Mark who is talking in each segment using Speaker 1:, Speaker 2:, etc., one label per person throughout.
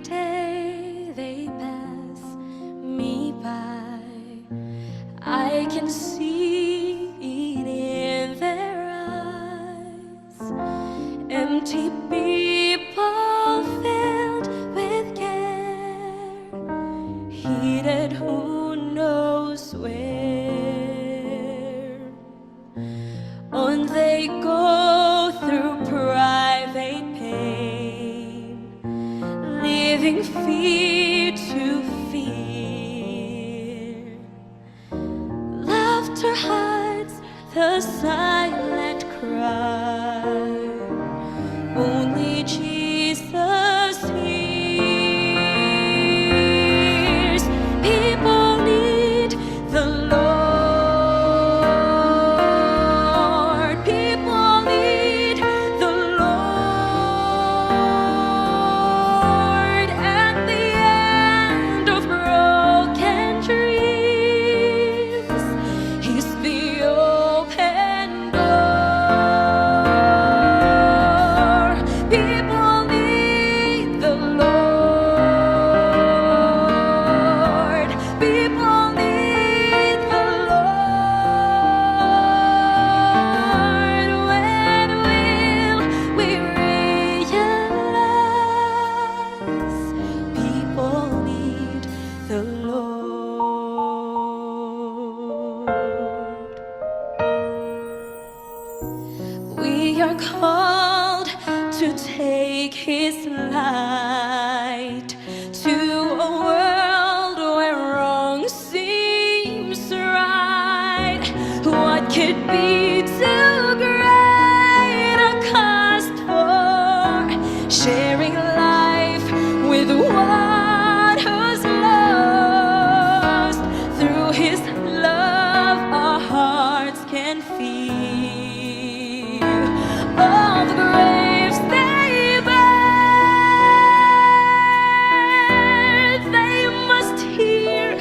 Speaker 1: day they pass me by, I can see it in their eyes. Empty people filled with care, heated who knows where. On they go through private pain, living fear to fear. Laughter hides the silent cry, only Jesus hears. People need the Lord. People need the Lord. At the end of broken dreams, He's the open door. People need the Lord. People need the Lord. When will we realize people need the Lord? We are called to take His light to a world where wrong seems right. What could be too great a cost for sharing life with one who's lost? Through His love, our hearts can feel. All the graves they bear, they must hear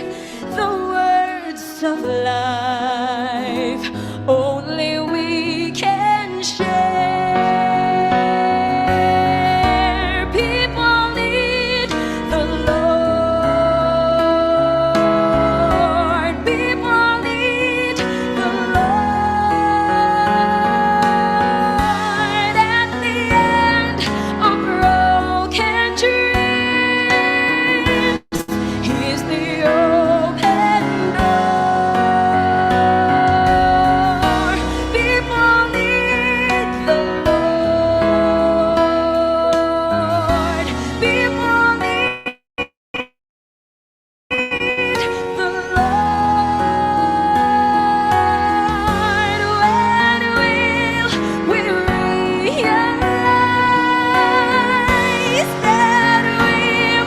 Speaker 1: the words of life only we can share. People need the Lord. People need the Lord. At the end of broken dreams, He's the open door. People need the Lord. People need the Lord. When will we realize that we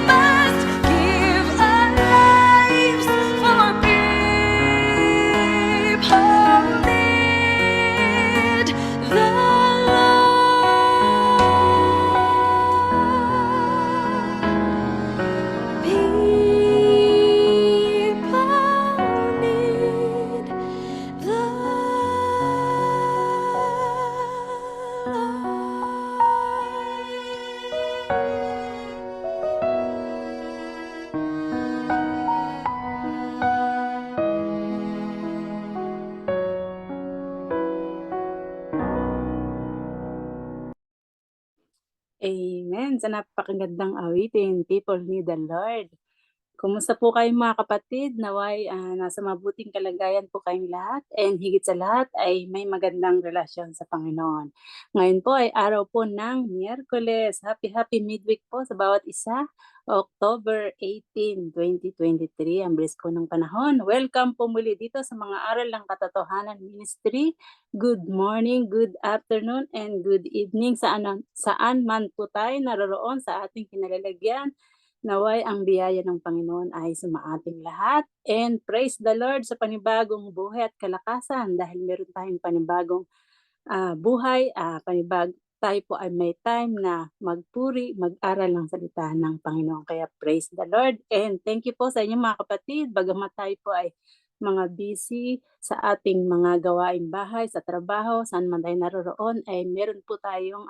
Speaker 1: must give our lives for people need the Lord. People need the
Speaker 2: Amen. Sa napakagandang awitin, People Need the Lord. Kumusta po kayong mga kapatid? Naway nasa mabuting kalagayan po kayong lahat and higit sa lahat ay may magandang relasyon sa Panginoon. Ngayon po ay araw po ng Miyerkules. Happy midweek po sa bawat isa. October 18, 2023, ang bilis ko ng panahon. Welcome po muli dito sa mga Aral ng Katotohanan Ministry. Good morning, good afternoon, and good evening saan man po tayo naroroon sa ating kinalalagyan. Naway ang biyaya ng Panginoon ay sumaating lahat. And praise the Lord sa panibagong buhay at kalakasan dahil meron tayong panibagong buhay, tayo po ay may time na magpuri, mag-aral ng salita ng Panginoon. Kaya praise the Lord. And thank you po sa inyong mga kapatid. Bagamat tayo po ay mga busy sa ating mga gawaing bahay, sa trabaho, saan man tayo naroroon, ay meron po tayong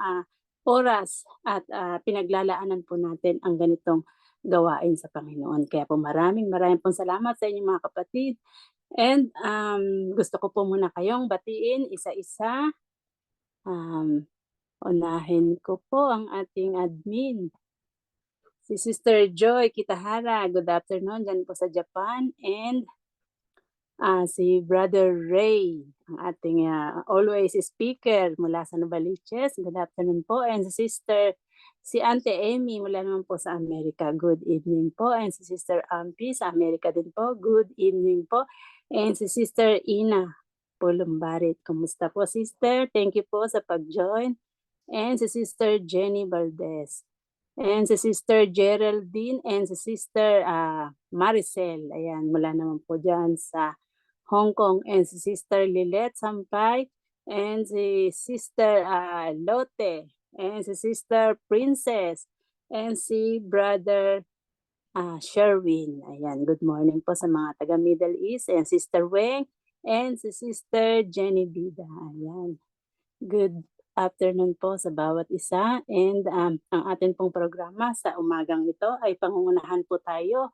Speaker 2: oras at pinaglalaanan po natin ang ganitong gawain sa Panginoon. Kaya po maraming pong salamat sa inyong mga kapatid. And gusto ko po muna kayong batiin isa-isa. Unahin ko po ang ating admin, si Sister Joy Kitahara. Good afternoon dyan po sa Japan. And si Brother Ray, ang ating always speaker mula sa Novaliches. Good afternoon po. And si Auntie Amy mula naman po sa Amerika. Good evening po. And si Sister Ampi sa Amerika din po. Good evening po. And si Sister Ina Pulumbarit. Kumusta po, Sister? Thank you po sa pag-join. And si Sister Jenny Valdez. And si Sister Geraldine and si Sister Maricel. Ayan, mula naman po dyan sa Hong Kong. And si Sister Lilette Sampay. And si Sister Lotte. And si Sister Princess. And si Brother Sherwin. Ayan, good morning po sa mga taga Middle East. And Sister Weng. And si Sister Jenny Bida. Ayan. Good afternoon po sa bawat isa. And ang atin pong programa sa umagang ito ay pangungunahan po tayo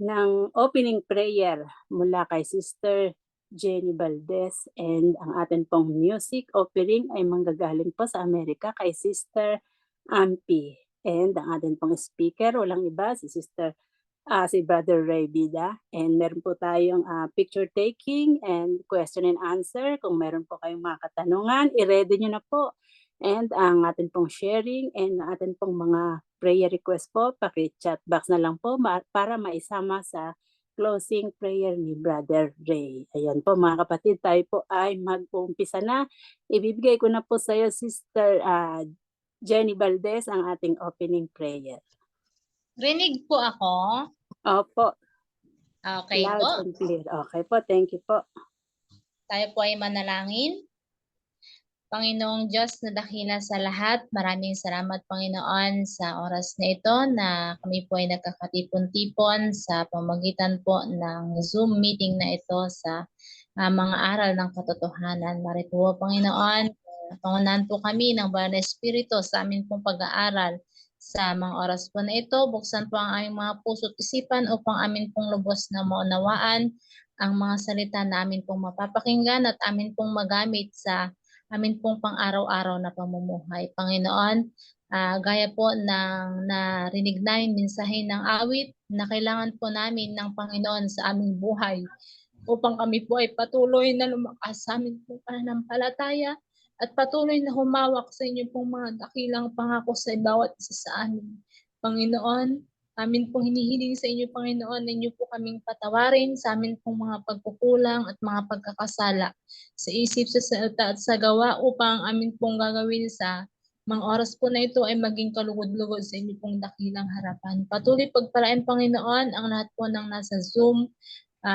Speaker 2: ng opening prayer mula kay Sister Jenny Valdez. And ang atin pong music opening ay manggagaling po sa Amerika kay Sister Ampi. And ang atin pong speaker, walang iba, si Brother Ray Bida. And meron po tayong picture taking and question and answer. Kung meron po kayong mga katanungan, i-ready nyo na po. And ang atin pong sharing and ang atin pong mga prayer request po, paki-chat box na lang po para maisama sa closing prayer ni Brother Ray. Ayan po mga kapatid, tayo po ay mag-uumpisa na. Ibibigay ko na po sa iyo, Sister Jenny Valdez, ang ating opening prayer.
Speaker 3: Rinig po ako?
Speaker 2: Opo.
Speaker 3: Okay
Speaker 2: Loud
Speaker 3: po.
Speaker 2: and clear. Okay po, thank you po.
Speaker 3: Tayo po ay manalangin. Panginoong Diyos na dakila sa lahat, maraming salamat Panginoon sa oras na ito na kami po ay nagkakatipon-tipon sa pamagitan po ng Zoom meeting na ito sa mga aral ng katotohanan. Marito po Panginoon, pangunahan po kami ng Banal na Espiritu sa amin pong pag-aaral sa mga oras po na ito. Buksan po ang aming mga puso at isipan upang amin pong lubos na maunawaan ang mga salita na amin pong mapapakinggan at amin pong magamit sa amin pong pang-araw-araw na pamumuhay. Panginoon, gaya po ng narinig namin mensahe ng awit na kailangan po namin ng Panginoon sa aming buhay upang kami po ay patuloy na lumakas sa amin pong pananampalataya at patuloy na humawak sa inyo pong mga dakilang pangako sa bawat isa sa amin. Panginoon, amin pong hinihiling sa inyo, Panginoon, na inyo po kaming patawarin sa amin pong mga pagkukulang at mga pagkakasala sa isip, sa salita at sa gawa upang amin pong gagawin sa mga oras po na ito ay maging kalugod-lugod sa inyo pong dakilang harapan. Patuloy pagpalain, Panginoon, ang lahat po ng nasa Zoom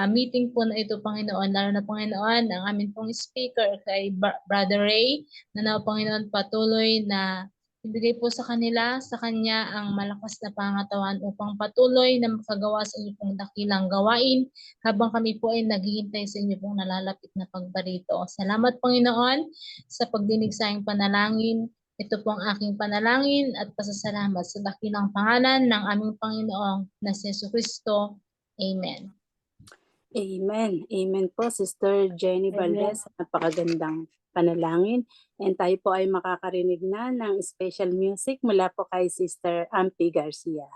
Speaker 3: meeting po na ito, Panginoon. Lalo na, Panginoon, ang amin pong speaker kay Brother Ray, na Panginoon, patuloy na ibigay po sa kanya ang malakas na pangatawan upang patuloy na makagawa sa inyo pong dakilang gawain habang kami po ay naghihintay sa inyo pong nalalapit na pagbarito. Salamat, Panginoon, sa pagdinig sa aking panalangin. Ito po ang aking panalangin at pasasalamat sa dakilang pangalan ng aming Panginoong na si Jesucristo. Amen.
Speaker 2: Amen. Amen po, Sister Jenny Valdez. Napakagandang panalangin. And tayo po ay makakarinig na ng special music mula po kay Sister Ampi Garcia.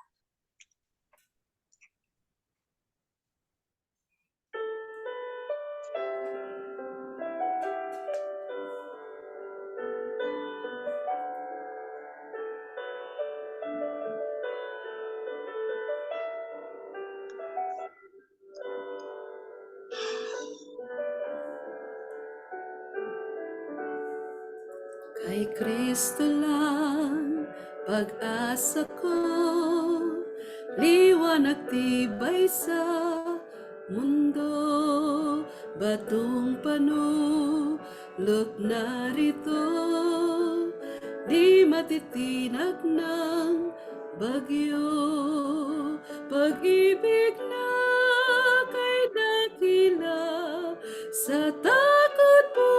Speaker 4: Kay Kristo lang pag-asa ko, liwanag tibay sa mundo, batong panulot narito, di matitinag ng bagyo, pag-ibig na kay dakila sa takot mo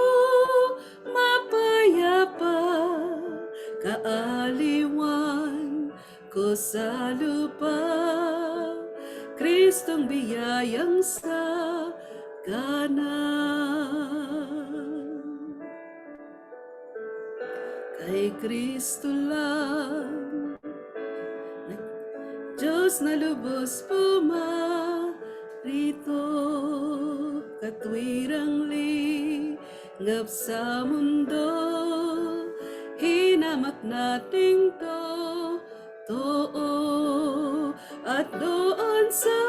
Speaker 4: mapayapa, kaaliwan ko sa lupa, Kristong biyayang sa kanan. Kay Kristo lang, Diyos na lubos pumarito, katwirang lingap sa mundo, hinamak nating totoo, at doon sa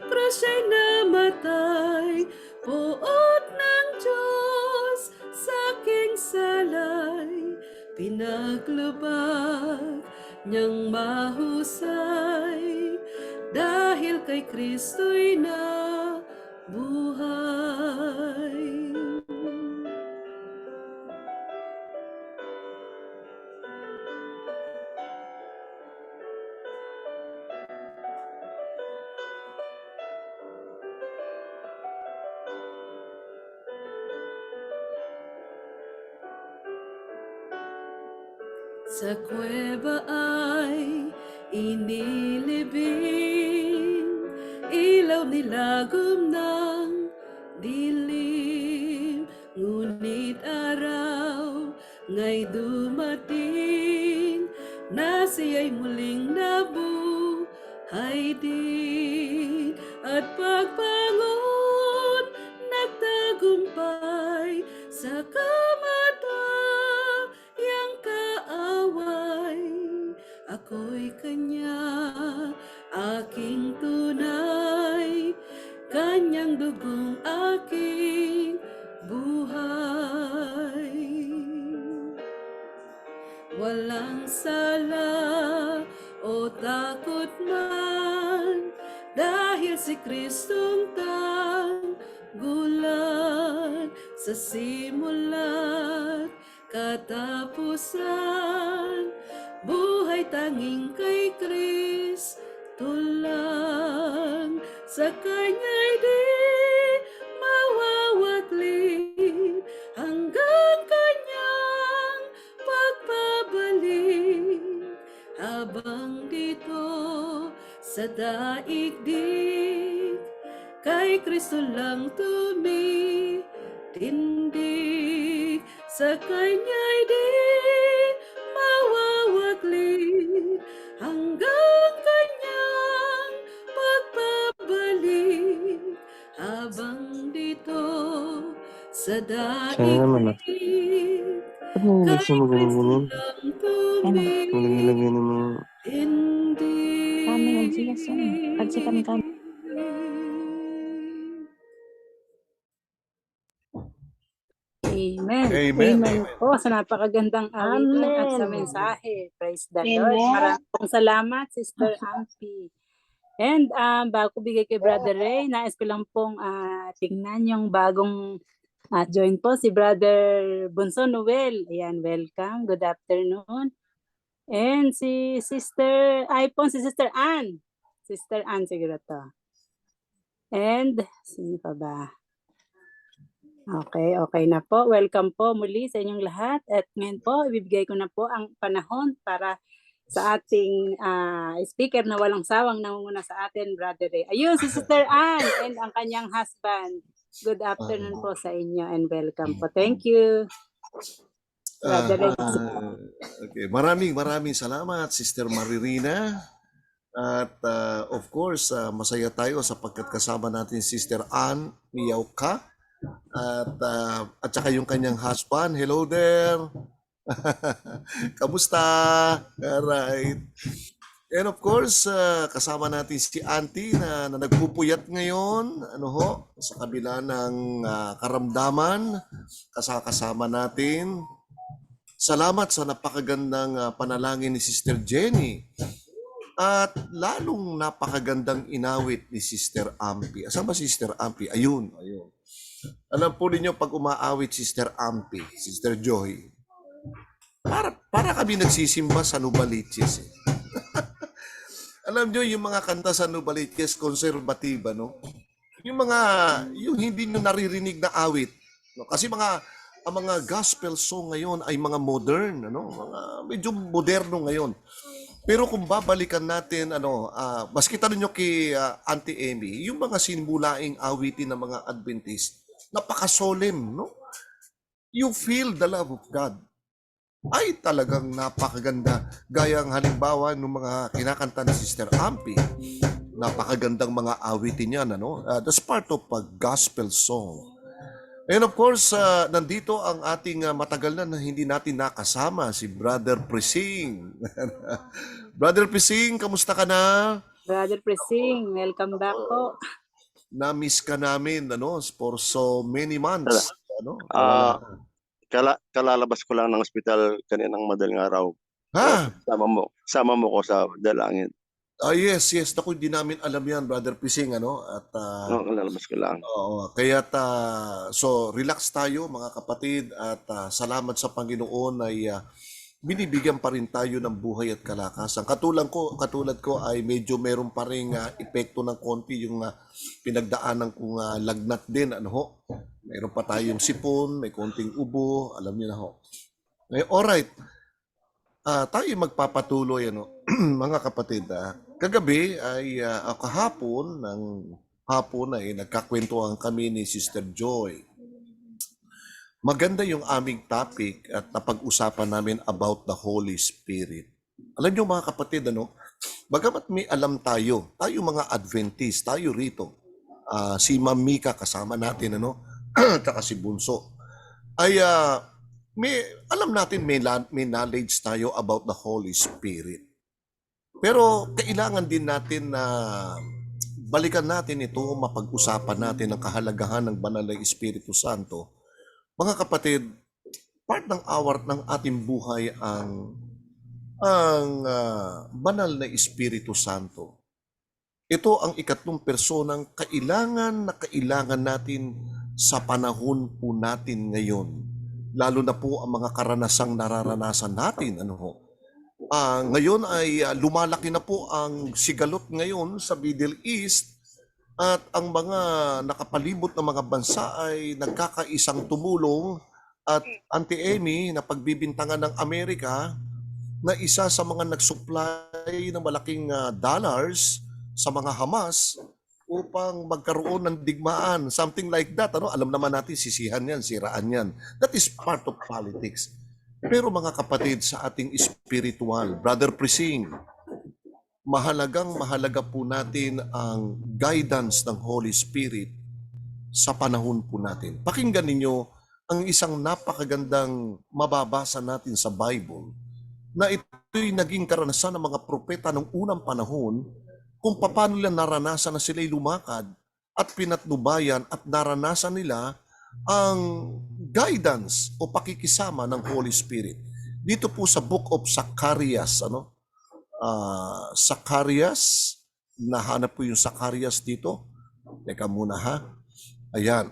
Speaker 4: krus siya'y namatay, puot ng Diyos sa aking salay, pinaglubag niyang mahusay, dahil kay Kristo'y nabuhay. Sa kuweba ay inilibing, ilaw nilagom ng dilim, ngunit araw nga'y dumating, na siya'y muling nabuhay din, at pagbangon nagtagumpay sa kamatayang kaaway. Ako'y kanya, aking tunay, kanyang dugong aking buhay. Walang sala o takot man, dahil si Kristong tanggulan, sa simula't katapusan, buhay tanging kay Kristo lang, sa Kanya'y di mawawaglit, hanggang Kanyang pagpabalik, habang dito sa daigdig, kay Kristo lang tumitindig, sa Kanya'y di mawawaglit, hanggang Kanyang pagpabalik, habang dito sa
Speaker 5: Sana naman ah.
Speaker 4: daigdig,
Speaker 5: Ba't narinig siya
Speaker 4: kay
Speaker 5: maganon-ganon?
Speaker 4: Kristo lang
Speaker 5: Walang ilagay ng mga...
Speaker 6: Kami nagsigas yan. Pagsikan kami.
Speaker 2: Amen.
Speaker 7: Amen.
Speaker 2: Amen po sa napakagandang awitin at sa
Speaker 6: Amen.
Speaker 2: mensahe. Praise the
Speaker 6: Amen.
Speaker 2: Lord. Maraming salamat, Sister Ampie. And bago bigay kay Brother Ray, nais ko lang pong tingnan yung bagong join po, si Brother Bunso Noel. Ayan, welcome. Good afternoon. And si Sister Ann. Sister Ann siguro to. And sino pa ba? Okay na po. Welcome po muli sa inyong lahat. At ngayon po, ibibigay ko na po ang panahon para sa ating speaker na walang sawang nangunguna sa atin, Brother Ray. Ayun, si Sister Ann and ang kanyang husband. Good afternoon po sa inyo and welcome po. Thank you. Brother Ray.
Speaker 7: Okay, maraming salamat, Sister Maririna. At of course, masaya tayo sapagkat kasama natin Sister Ann Miyauka. At saka yung kanyang husband. Hello there. Kamusta? Alright. And of course, kasama natin si Auntie na nagpupuyat ngayon, sa kabila ng karamdaman, kasama natin. Salamat sa napakagandang panalangin ni Sister Jenny. At lalong napakagandang inawit ni Sister Ampie. Asan ba si Sister Ampie? Ayun. Alam po ninyo pag umaawit Sister Ampie, Sister Joy, para kami nagsisimba sa Nubaliches. Alam nyo, yung mga kanta sa Nubaliches, konserbatiba, no? Yung hindi nyo naririnig na awit. No? Kasi mga ang mga gospel song ngayon ay mga modern, ano, mga medyo moderno ngayon. Pero kung babalikan natin, mas kita ninyo kay Auntie Amy, yung mga sinmulaing awitin ng mga Adventist, napaka-solemn, no? You feel the love of God. Ay talagang napakaganda. Gaya ang halimbawa ng mga kinakanta ni Sister Ampi, napakagandang mga awitin yan, ano? That's part of a gospel song. And of course, nandito ang ating matagal na hindi natin nakasama, si Brother Prising. Brother Prising, kamusta ka na?
Speaker 2: Brother Presing, welcome back po.
Speaker 7: Na-miss ka namin, for so many months.
Speaker 8: Ah, kalalabas ko lang ng ospital kaninang madaling araw.
Speaker 7: Ha?
Speaker 8: Sama mo ko sa dalangin.
Speaker 7: Yes. Naku, hindi namin alam yan, Brother Prising, At,
Speaker 8: Kalalabas ko lang.
Speaker 7: oo, kaya so relax tayo mga kapatid at salamat sa Panginoon ay binibigyan pa rin tayo ng buhay at kalakasan. Katulad ko ay medyo meron pa ring epekto ng konti yung pinagdaanan kong lagnat din, Meron pa tayong sipon, may konting ubo, alam niyo na ho. Alright. Tayo magpapatuloy, mga kapatid. Kagabi ay kahapon ay nagkakwentuhan kami ni Sister Joy. Maganda yung aming topic at napag-usapan namin about the Holy Spirit. Alam niyo mga kapatid, bagamat may alam tayo mga Adventist, tayo rito, si Ma'am Mika kasama natin, tsaka si Bunso, ay alam natin may knowledge tayo about the Holy Spirit. Pero kailangan din natin na balikan natin ito, mapag-usapan natin ang kahalagahan ng banal na Espiritu Santo. Mga kapatid, part ng ating buhay ang banal na Espiritu Santo. Ito ang ikatlong personang kailangan natin sa panahon po natin ngayon. Lalo na po ang mga karanasang nararanasan natin, ngayon ay lumalaki na po ang sigalot ngayon sa Middle East at ang mga nakapalibot na mga bansa ay nagkakaisang tumulong at Auntie Amy na pagbibintangan ng Amerika na isa sa mga nagsupply ng malaking dollars sa mga Hamas upang magkaroon ng digmaan, something like that. Alam naman natin, sisihan yan, siraan yan. That is part of politics. Pero mga kapatid, sa ating spiritual, Brother Prising, mahalaga po natin ang guidance ng Holy Spirit sa panahon po natin. Pakinggan ninyo ang isang napakagandang mababasa natin sa Bible na ito'y naging karanasan ng mga propeta ng unang panahon kung paano nila naranasan na sila'y lumakad at pinatnubayan at naranasan nila ang guidance o pakikisama ng Holy Spirit. Dito po sa Book of Zacarias, Zacarias, nahanap po yung Zacarias dito. Teka muna ha. Ayan,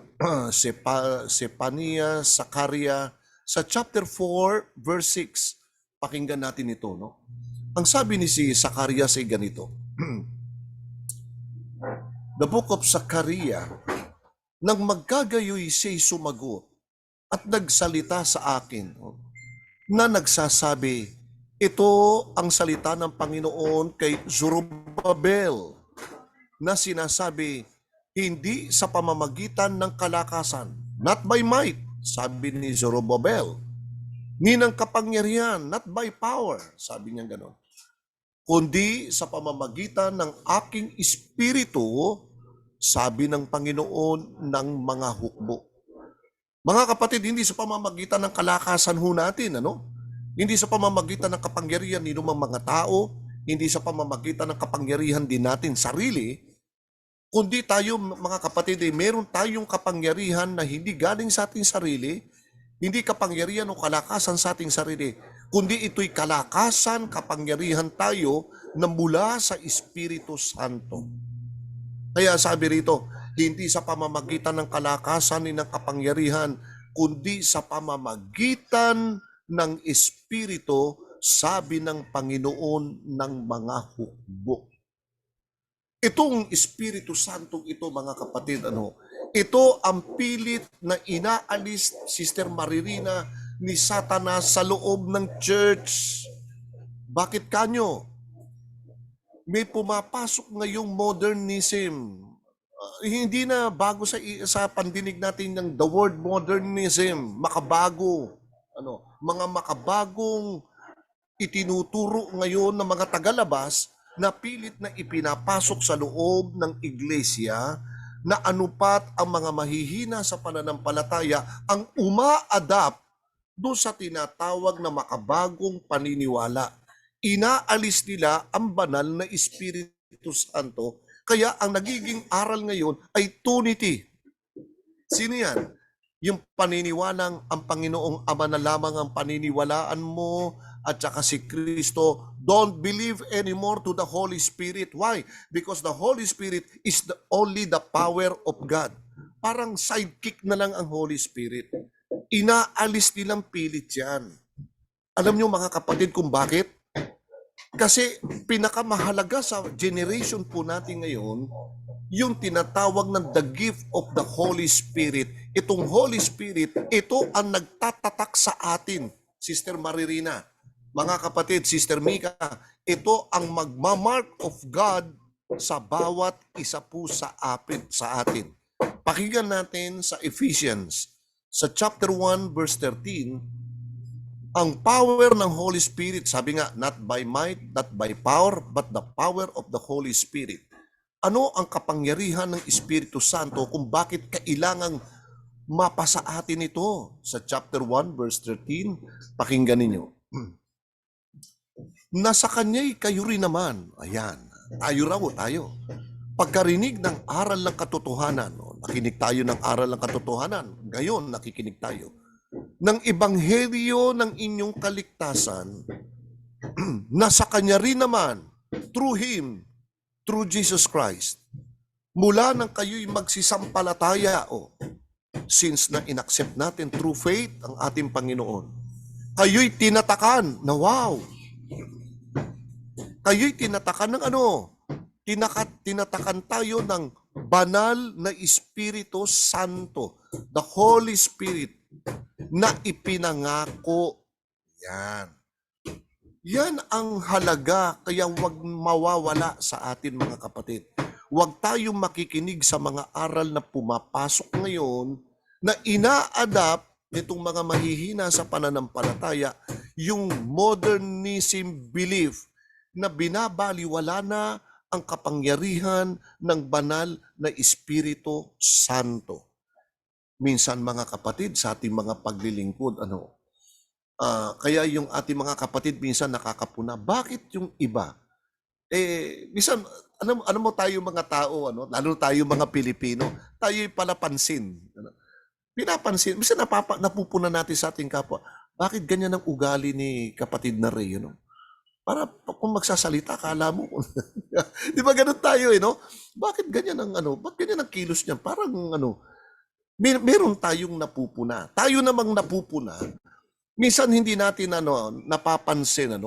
Speaker 7: Sepania, Zacarias, sa chapter 4, verse 6. Pakinggan natin ito, Ang sabi ni si Zacarias ay ganito. The Book of Zacarias, nang magkagayoy siya'y sumagot at nagsalita sa akin na nagsasabi, ito ang salita ng Panginoon kay Zorobabel na sinasabi, hindi sa pamamagitan ng kalakasan, not by might, sabi ni Zorobabel, ni ng kapangyarihan, not by power, sabi niya gano'n, kundi sa pamamagitan ng aking espiritu, sabi ng Panginoon ng mga hukbo. Mga kapatid, hindi sa pamamagitan ng kalakasan ho natin, Hindi sa pamamagitan ng kapangyarihan ni ng mga tao, hindi sa pamamagitan ng kapangyarihan din natin sarili, kundi tayo mga kapatid, meron tayong kapangyarihan na hindi galing sa ating sarili, hindi kapangyarihan o kalakasan sa ating sarili, kundi ito'y kalakasan, kapangyarihan tayo na mula sa Espiritu Santo. Kaya sabi rito, hindi sa pamamagitan ng kalakasan ni ng kapangyarihan, kundi sa pamamagitan ng Espiritu, sabi ng Panginoon ng mga hukbo. Itong Espiritu Santo ito, mga kapatid, Ito ang pilit na inaalis, Sister Maririna, ni Satanas sa loob ng church. Bakit kanyo? May pumapasok ngayong modernism. Hindi na bago sa pandinig natin ng the word modernism, makabago. Mga makabagong itinuturo ngayon ng mga tagalabas na pilit na ipinapasok sa loob ng iglesia na anupat ang mga mahihina sa pananampalataya ang uma-adapt doon sa tinatawag na makabagong paniniwala. Inaalis nila ang banal na Espiritu Santo, kaya ang nagiging aral ngayon ay Trinity. Sino yan? Yung paniniwalang ang Panginoong Ama na lamang ang paniniwalaan mo at saka si Kristo. Don't believe anymore to the Holy Spirit. Why? Because the Holy Spirit is only the power of God. Parang sidekick na lang ang Holy Spirit. Inaalis nilang pilit yan. Alam niyo mga kapatid kung bakit? Kasi pinakamahalaga sa generation po natin ngayon, yung tinatawag ng the gift of the Holy Spirit. Itong Holy Spirit, ito ang nagtatatak sa atin, Sister Maririna. Mga kapatid, Sister Mika, ito ang magmamark of God sa bawat isa po sa atin. Pakinggan natin sa Ephesians, sa chapter 1, verse 13, ang power ng Holy Spirit, sabi nga, not by might, not by power, but the power of the Holy Spirit. Ano ang kapangyarihan ng Espiritu Santo kung bakit kailangang mapasa atin ito? Sa chapter 1, verse 13, pakinggan ninyo. Nasa Kanya'y kayo rin naman. Ayan, tayo. Pagkarinig ng aral ng katotohanan, nakinig tayo ng aral ng katotohanan, ngayon nakikinig tayo ng ebanghelyo ng inyong kaligtasan, nasa Kanya rin naman, through Him, through Jesus Christ, mula nang kayo'y magsisampalataya, since na inaccept natin through faith ang ating Panginoon, kayo'y tinatakan na wow! Kayo'y tinatakan ng tinatakan tayo ng banal na Espiritu Santo, the Holy Spirit, na ipinangako. Yan ang halaga, kaya huwag mawawala sa atin mga kapatid. Huwag tayong makikinig sa mga aral na pumapasok ngayon na ina-adapt nitong mga mahihina sa pananampalataya, yung modernism belief na binabaliwala na ang kapangyarihan ng banal na Espiritu Santo. Minsan mga kapatid, sa ating mga paglilingkod, kaya yung ating mga kapatid minsan nakakapuna. Bakit yung iba? Minsan, ano mo tayo mga tao, lalo tayo mga Pilipino, tayo'y palapansin. Pinapansin, minsan napupuna natin sa ating kapwa. Bakit ganyan ang ugali ni kapatid na Ray, Para kung magsasalita, akala mo. Di ba ganun tayo, Bakit ganyan ang bakit ganyan ang kilos niya? Parang meron tayong napupuna. Tayo namang napupuna. Minsan hindi natin napapansin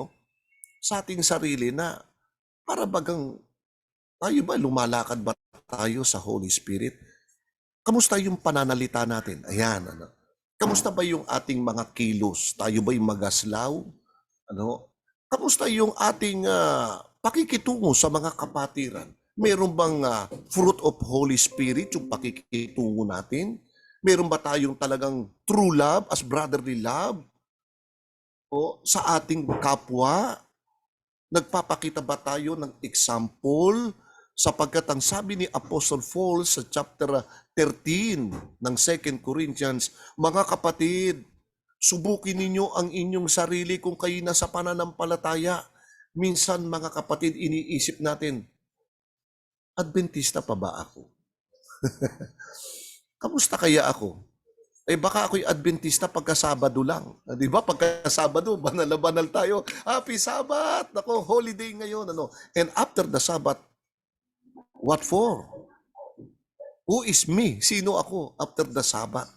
Speaker 7: sa ating sarili na para bagang tayo ba lumalakad ba tayo sa Holy Spirit? Kamusta yung pananalita natin? Ayan, Kamusta ba yung ating mga kilos? Tayo ba yung magaslaw? Kamusta yung ating pakikitungo sa mga kapatiran? Meron bang fruit of Holy Spirit yung pakikitungo natin? Meron ba tayong talagang true love as brotherly love? O sa ating kapwa? Nagpapakita ba tayo ng example? Sapagkat ang sabi ni Apostle Paul sa chapter 13 ng 2 Corinthians, mga kapatid, subukin ninyo ang inyong sarili kung kayo nasa pananampalataya. Minsan mga kapatid, iniisip natin, Adventista pa ba ako? Kamusta kaya ako? Baka ako'y Adventista pagka Sabado lang. Di ba? Pagka Sabado, banal na banal tayo. Happy Sabbath! Ako, holiday ngayon. And after the Sabbath, what for? Who is me? Sino ako after the Sabbath?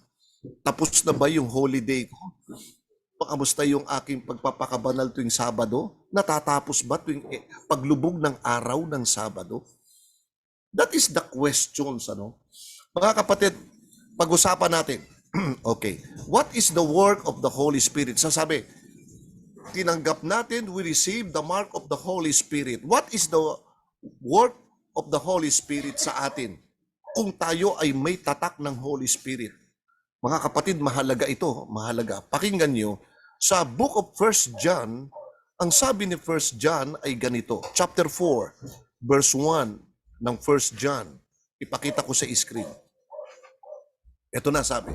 Speaker 7: Tapos na ba yung holiday ko? Kamusta yung aking pagpapakabanal tuwing Sabado? Natatapos ba tuwing paglubog ng araw ng Sabado? That is the questions, Mga kapatid, pag-usapan natin. Okay. What is the work of the Holy Spirit? Sasabi, tinanggap natin, we receive the mark of the Holy Spirit. What is the work of the Holy Spirit sa atin? Kung tayo ay may tatak ng Holy Spirit. Mga kapatid, mahalaga ito. Mahalaga. Pakinggan nyo, sa book of 1 John, ang sabi ni 1 John ay ganito. Chapter 4, verse 1 ng 1 John. Ipakita ko sa screen. Ito na sabi.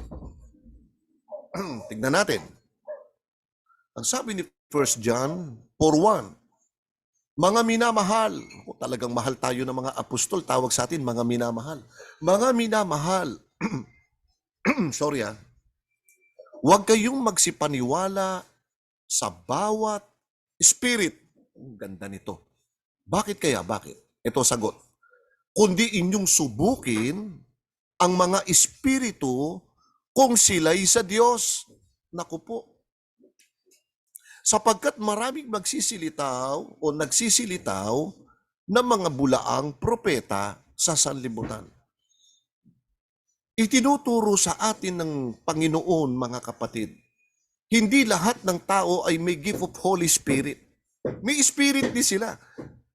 Speaker 7: Tignan natin. Ang sabi ni 1 John 4:1, mga minamahal, talagang mahal tayo ng mga apostol, tawag sa atin mga minamahal. Mga minamahal, sorry huwag kayong magsipaniwala sa bawat spirit. Ang ganda nito. Bakit kaya? Bakit? Ito sagot. Kundi inyong subukin ang mga espiritu kung sila'y sa Diyos. Naku po. Sapagkat maraming magsisilitaw o nagsisilitaw ng mga bulaang propeta sa sanlibutan. Itinuturo sa atin ng Panginoon, mga kapatid, hindi lahat ng tao ay may gift of Holy Spirit. May Spirit din sila.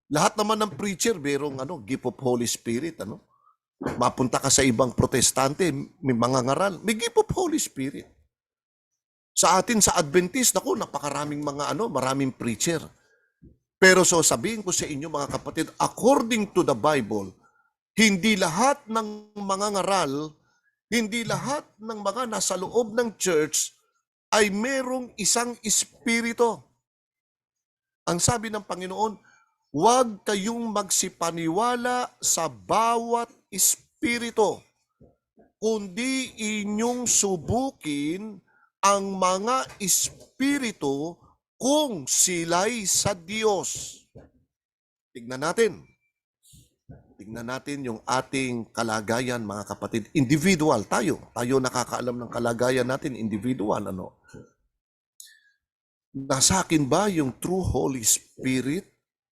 Speaker 7: Lahat naman ng preacher, merong gift of Holy Spirit. Mapunta ka sa ibang protestante, may mga ngaral, may gift of Holy Spirit. Sa atin, sa Adventist, napakaraming maraming preacher. Pero sabihin ko sa inyo, mga kapatid, according to the Bible, hindi lahat ng mga ngaral, hindi lahat ng mga nasa loob ng church ay merong isang espiritu. Ang sabi ng Panginoon, huwag kayong magsipaniwala sa bawat espiritu, kundi inyong subukin ang mga espiritu kung sila'y sa Diyos. Tignan natin. Tignan natin yung ating kalagayan, mga kapatid. Individual, tayo nakakaalam ng kalagayan natin, individual. Nasa akin ba yung true Holy Spirit?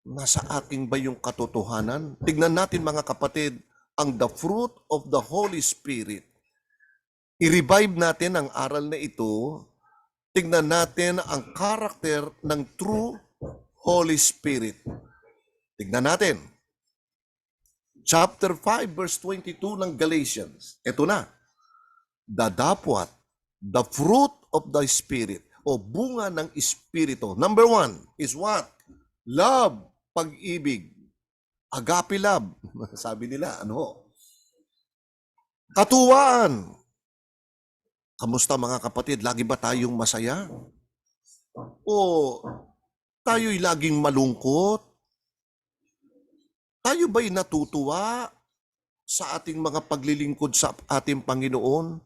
Speaker 7: Nasa akin ba yung katotohanan? Tignan natin, mga kapatid, ang the fruit of the Holy Spirit. I-revive natin ang aral na ito. Tignan natin ang karakter ng true Holy Spirit. Tignan natin. Chapter 5, verse 22 ng Galatians. Ito na. Dadapwat, the fruit of the Spirit, o bunga ng Espiritu. Number 1 is what? Love, pag-ibig. Agape love. Sabi nila, Katuwaan. Kamusta, mga kapatid? Lagi ba tayong masaya? O tayo'y laging malungkot? Tayo ba'y natutuwa sa ating mga paglilingkod sa ating Panginoon?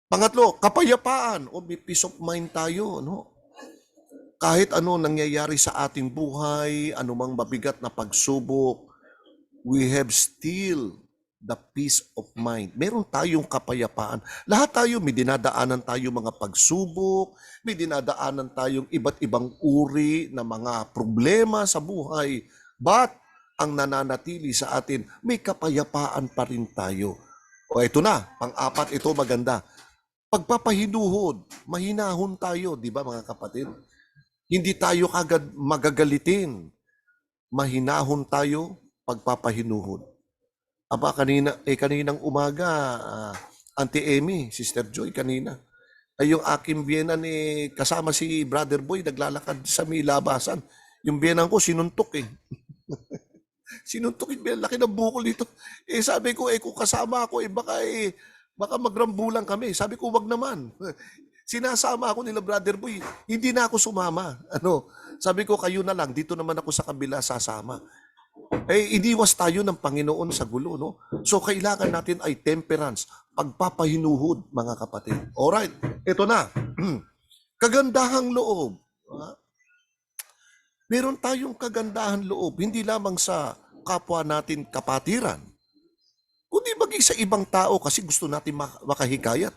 Speaker 7: Pangatlo, kapayapaan o may peace of mind tayo. Kahit nangyayari sa ating buhay, anumang mabigat na pagsubok, we have still the peace of mind. Meron tayong kapayapaan. Lahat tayo, may dinadaanan tayo mga pagsubok, may dinadaanan tayong iba't ibang uri na mga problema sa buhay. But, ang nananatili sa atin, may kapayapaan pa rin tayo. O ito na, pang-apat, ito maganda. Pagpapahinuhod, mahinahon tayo, di ba mga kapatid? Hindi tayo kagad magagalitin. Mahinahon tayo, pagpapahinuhod. Aba, kaninang umaga, Auntie Amy, Sister Joy, kanina, ay yung aking biyenan kasama si Brother Boy, naglalakad sa may labasan. Yung biyenan ko, sinuntok Sinuntok yung biyenan, laki ng bukol dito. Sabi ko, kung kasama ako, baka magrambulan kami. Sabi ko, wag naman. Sinasama ako nila Brother Boy, hindi na ako sumama. Sabi ko, kayo na lang, dito naman ako sa kabila sasama. Iniwas tayo ng Panginoon sa gulo, So, kailangan natin ay temperance, pagpapahinuhod, mga kapatid. Alright, ito na. Kagandahang loob. Meron tayong kagandahan loob, hindi lamang sa kapwa natin kapatiran, kundi maging sa ibang tao kasi gusto natin makahikayat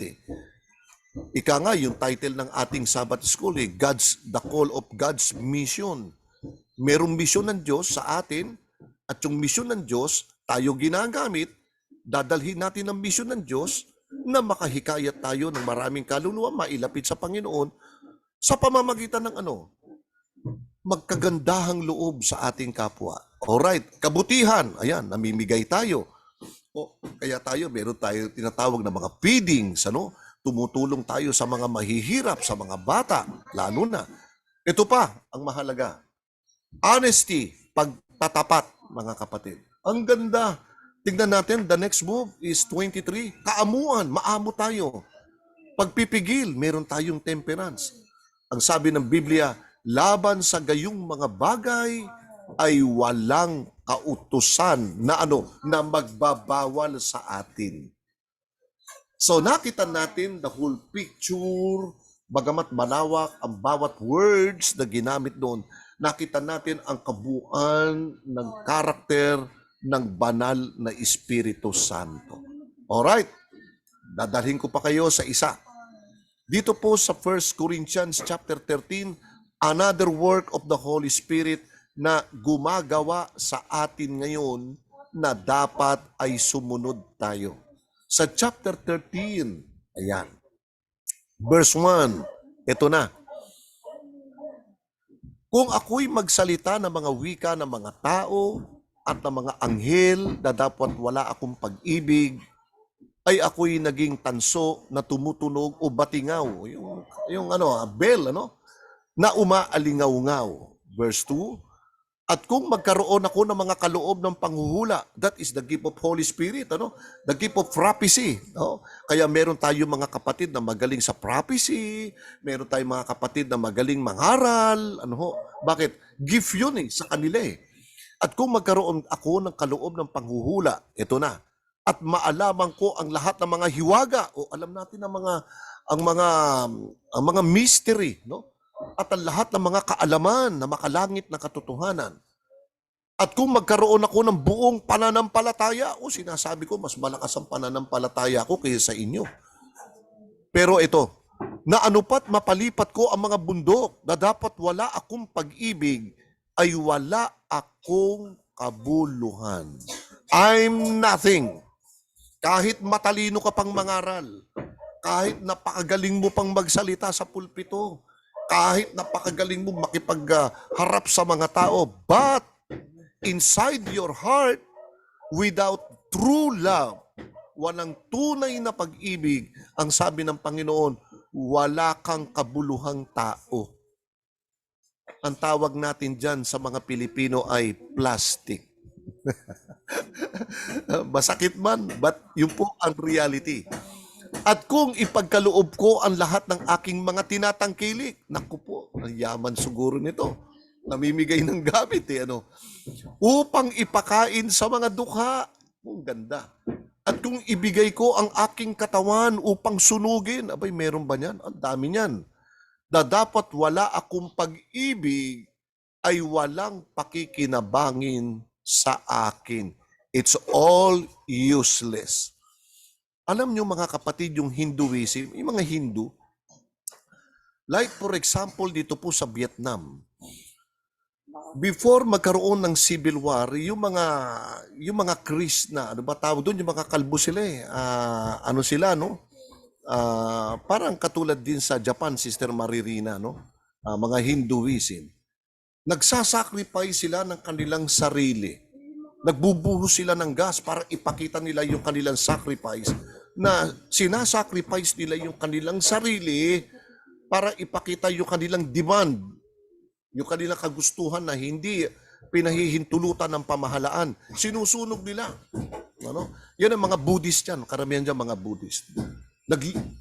Speaker 7: Ika nga, yung title ng ating Sabbath School, The Call of God's Mission. Merong mission ng Diyos sa atin, at yung mission ng Diyos, tayo ginagamit dadalhin natin ang misyon ng Diyos na makahikayat tayo ng maraming kaluluwa mailapit sa Panginoon sa pamamagitan ng magkagandahang loob sa ating kapwa. Alright, kabutihan, ayan, namimigay tayo. Kaya meron tayo tinatawag na mga feedings, tumutulong tayo sa mga mahihirap, sa mga bata, lalo na. Ito pa, ang mahalaga. Honesty, pagtatapat, mga kapatid. Ang ganda. Tingnan natin, the next move is 23. Kaamuan, maamo tayo. Pagpipigil, meron tayong temperance. Ang sabi ng Biblia, laban sa gayong mga bagay ay walang kautusan na na magbabawal sa atin. So nakita natin the whole picture, bagamat malawak ang bawat words na ginamit doon, nakita natin ang kabuuan ng karakter ng banal na Espiritu Santo. Alright, dadalhin ko pa kayo sa isa. Dito po sa 1 Corinthians chapter 13, another work of the Holy Spirit na gumagawa sa atin ngayon na dapat ay sumunod tayo. Sa chapter 13, ayan, verse 1, ito na. Kung ako'y magsalita ng mga wika ng mga tao at ng mga anghel na dapat wala akong pag-ibig, ay ako'y naging tanso na tumutunog o batingaw. Yung bell, na umaalingaw-ngaw. Verse 2, at kung magkaroon ako ng mga kaloob ng panghuhula, that is the gift of Holy Spirit, the gift of prophecy. Kaya meron tayo mga kapatid na magaling sa prophecy, meron tayong mga kapatid na magaling mangaral, Bakit? Gift yun sa kanila At kung magkaroon ako ng kaloob ng panghuhula, ito na. At maalaman ko ang lahat ng mga hiwaga, alam natin ang mga mystery, at ang lahat ng mga kaalaman na makalangit na katotohanan. At kung magkaroon ako ng buong pananampalataya, sinasabi ko, mas malakas ang pananampalataya ko kaysa sa inyo. Pero ito, na anupat mapalipat ko ang mga bundok na dapat wala akong pag-ibig, ay wala akong kabuluhan. I'm nothing. Kahit matalino ka pang mangaral, kahit napakagaling mo pang magsalita sa pulpito, kahit napakagaling mo makipagharap sa mga tao, but inside your heart, without true love, walang tunay na pag-ibig, ang sabi ng Panginoon, wala kang kabuluhang tao. Ang tawag natin dyan sa mga Pilipino ay plastic. Masakit man, but yun po ang reality. At kung ipagkaloob ko ang lahat ng aking mga tinatangkilik, naku po, ang yaman siguro nito. Namimigay ng gamit upang ipakain sa mga dukha. Ang ganda. At kung ibigay ko ang aking katawan upang sunugin, abay meron ba niyan? Ang dami niyan. Na dapat wala akong pag-ibig ay walang pakikinabangin sa akin. It's all useless. Alam niyo mga kapatid, yung Hinduism, yung mga Hindu, like for example dito po sa Vietnam, before magkaroon ng civil war, yung mga Krishna, tawag doon, yung mga kalbo sila parang katulad din sa Japan, Sister Maririna, mga Hinduism. Nagsasacrifice sila ng kanilang sarili. Nagbubuhos sila ng gas para ipakita nila yung kanilang sacrifice, na sinasacrifice nila yung kanilang sarili para ipakita yung kanilang demand, yung kanilang kagustuhan na hindi pinahihintulutan ng pamahalaan. Sinusunog nila. Yan ang mga Buddhist yan. Karamihan dyan mga Buddhist.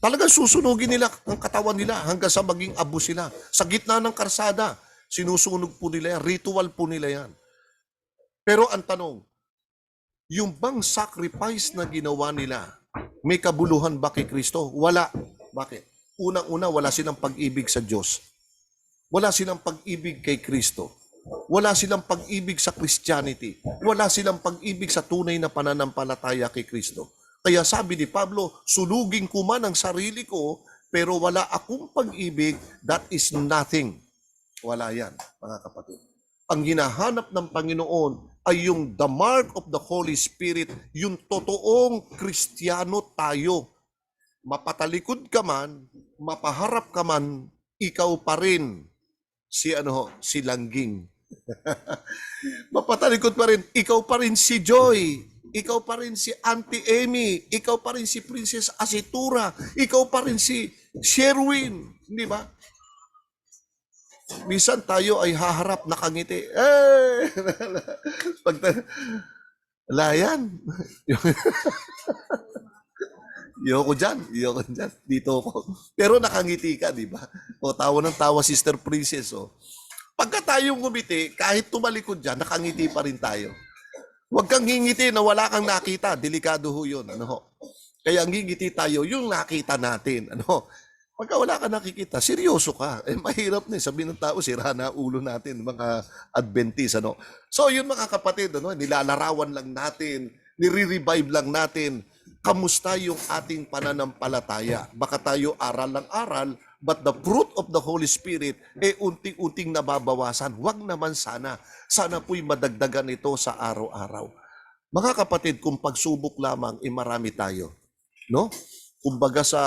Speaker 7: Talagang susunugin nila ang katawan nila hanggang sa maging abo sila. Sa gitna ng karsada, sinusunog po nila yan. Ritual po nila yan. Pero ang tanong, yung bang sacrifice na ginawa nila, may kabuluhan ba kay Kristo? Wala. Bakit? Unang-una, wala silang pag-ibig sa Diyos. Wala silang pag-ibig kay Kristo. Wala silang pag-ibig sa Christianity. Wala silang pag-ibig sa tunay na pananampalataya kay Kristo. Kaya sabi ni Pablo, sunugin ko man ang sarili ko, pero wala akong pag-ibig, that is nothing. Wala yan, mga kapatid. Ang hinahanap ng Panginoon ay yung the mark of the Holy Spirit, yung totoong Kristiyano tayo. Mapatalikod ka man, mapaharap ka man, ikaw pa rin si Langging. Mapatalikod pa rin, ikaw pa rin si Joy, ikaw pa rin si Auntie Amy, ikaw pa rin si Princess Asitura, ikaw pa rin si Sherwin, di ba? Minsan tayo ay haharap, nakangiti. Layan. Yoko dyan. Dito ako. Pero nakangiti ka, di ba? O, tawa ng tawa, Sister Princess. O. Pagka tayong ngumiti, kahit tumalikod dyan, nakangiti pa rin tayo. Huwag kang ngingiti na wala kang nakita. Delikado ho yun. Ano? Kaya ngingiti tayo, yung nakita natin. Ano? Pagka wala ka nakikita, seryoso ka. Mahirap na. Sabihin ng tao, sira na ulo natin, mga Adventist. Ano? So, yun mga kapatid, nilalarawan lang natin, nire-revive lang natin. Kamusta yung ating pananampalataya? Baka tayo aral ng aral, but the fruit of the Holy Spirit unting-unting nababawasan. Huwag naman sana. Sana po'y madagdagan ito sa araw-araw. Mga kapatid, kung pagsubok lamang, marami tayo. No? Kumbaga sa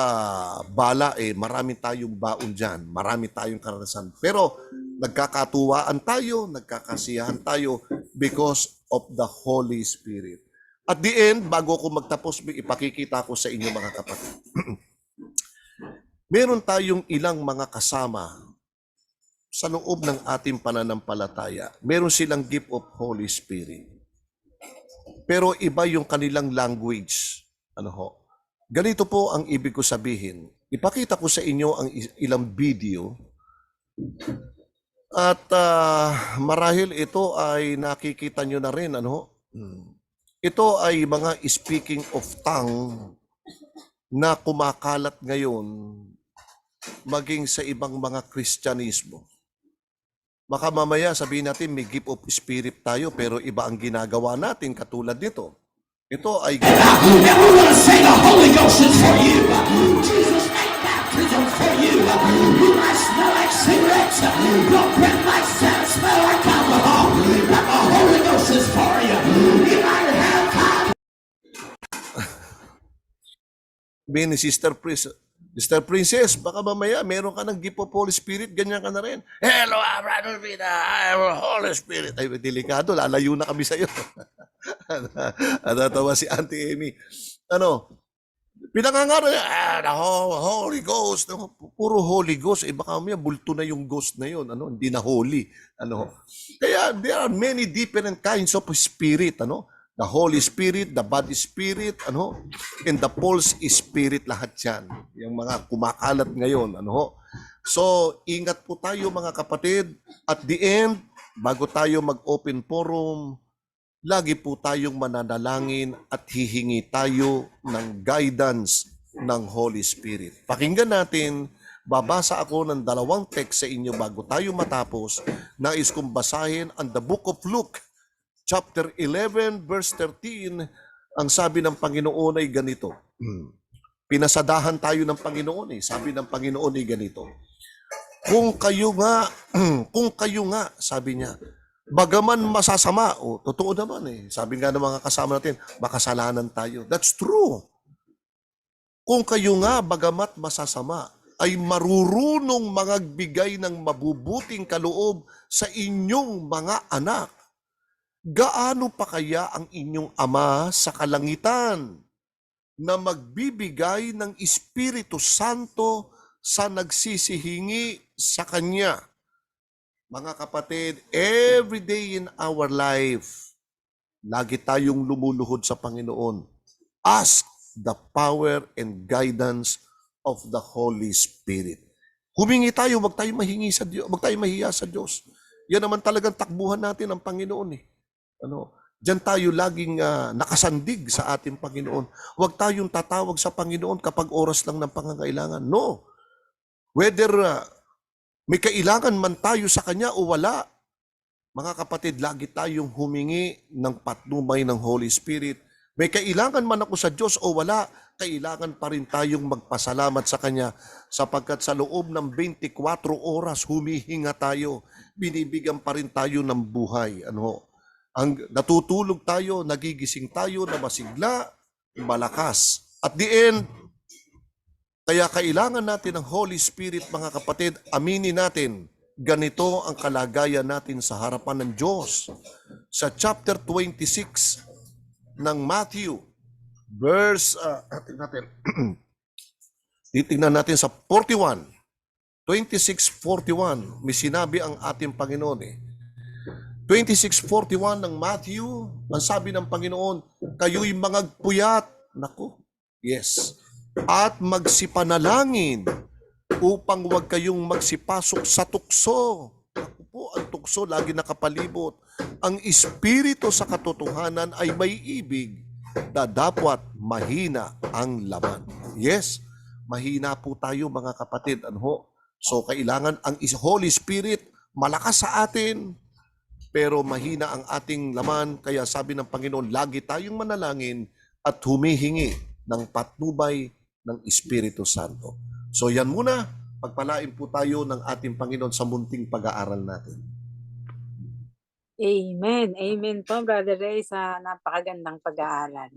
Speaker 7: bala, marami tayong baon dyan. Marami tayong karanasan. Pero nagkakatuwaan tayo, nagkakasiyahan tayo because of the Holy Spirit. At the end, bago ko magtapos, ipakikita ko sa inyo mga kapatid. Meron tayong ilang mga kasama sa loob ng ating pananampalataya. Meron silang gift of Holy Spirit. Pero iba yung kanilang language. Ganito po ang ibig ko sabihin. Ipakita ko sa inyo ang ilang video. At marahil ito ay nakikita nyo na rin. Ito ay mga speaking of tongue na kumakalat ngayon maging sa ibang mga Kristyanismo. Baka mamaya sabihin natin may gift of spirit tayo pero iba ang ginagawa natin katulad nito. Ito ay ni Sister Princess, baka mamaya meron ka ng gift of Holy Spirit, ganyan ka na rin. Hello, Brother Pina, I am Holy Spirit. Ay, delikado, lalayo na kami sa'yo. Natawa si Auntie Amy. Pinangangaral niya, the Holy Ghost. Puro Holy Ghost. Baka mamaya bulto na yung ghost na yun. Hindi na holy. Kaya there are many different kinds of spirit. The Holy Spirit, the Body Spirit, and the False Spirit, lahat yan. Yung mga kumakalat ngayon, So, ingat po tayo mga kapatid. At the end, bago tayo mag-open forum, lagi po tayong mananalangin at hihingi tayo ng guidance ng Holy Spirit. Pakinggan natin, babasa ako ng 2 text sa inyo bago tayo matapos. Nais kong basahin ang the book of Luke, chapter 11, verse 13, ang sabi ng Panginoon ay ganito. Pinasadahan tayo ng Panginoon Sabi ng Panginoon ay ganito. Kung kayo nga, sabi niya, bagaman masasama, totoo naman Sabi nga ng mga kasama natin, makasalanan tayo. That's true. Kung kayo nga, bagamat masasama, ay marurunong magbigay ng mabubuting kaloob sa inyong mga anak, gaano pa kaya ang inyong Ama sa kalangitan na magbibigay ng Espiritu Santo sa nagsisihingi sa Kanya? Mga kapatid, every day in our life, lagi tayong lumuluhod sa Panginoon. Ask the power and guidance of the Holy Spirit. Humingi tayo, wag tayo mahingi sa Diyos, wag tayo mahiya sa Diyos. Yan naman talagang takbuhan natin ang Panginoon Diyan tayo laging nakasandig sa ating Panginoon. Huwag tayong tatawag sa Panginoon kapag oras lang ng pangangailangan. No. Whether may kailangan man tayo sa Kanya o wala, mga kapatid, lagi tayong humingi ng patnubay ng Holy Spirit. May kailangan man ako sa Diyos o wala, kailangan pa rin tayong magpasalamat sa Kanya sapagkat sa loob ng 24 oras humihinga tayo, binibigyan pa rin tayo ng buhay. Natutulog tayo, nagigising tayo na masigla, malakas. At the end, kaya kailangan natin ng Holy Spirit, mga kapatid. Aminin natin, ganito ang kalagayan natin sa harapan ng Diyos. Sa chapter 26 ng Matthew, verse, titingnan natin sa 41, 26:41, may sinabi ang ating Panginoon 26:41 ng Matthew, ang sabi ng Panginoon, kayo'y mangagpuyat. Naku, yes. At magsipanalangin upang huwag kayong magsipasok sa tukso. Naku po, ang tukso lagi nakapalibot. Ang espiritu sa katotohanan ay may ibig na dapat mahina ang laman. Yes, mahina po tayo mga kapatid. So kailangan ang Holy Spirit malakas sa atin, pero mahina ang ating laman. Kaya sabi ng Panginoon, lagi tayong manalangin at humihingi ng patnubay ng Espiritu Santo. So yan muna, pagpalain po tayo ng ating Panginoon sa munting pag-aaral natin.
Speaker 2: Amen. Amen po, Brother Ray, sa napakagandang pag-aaral.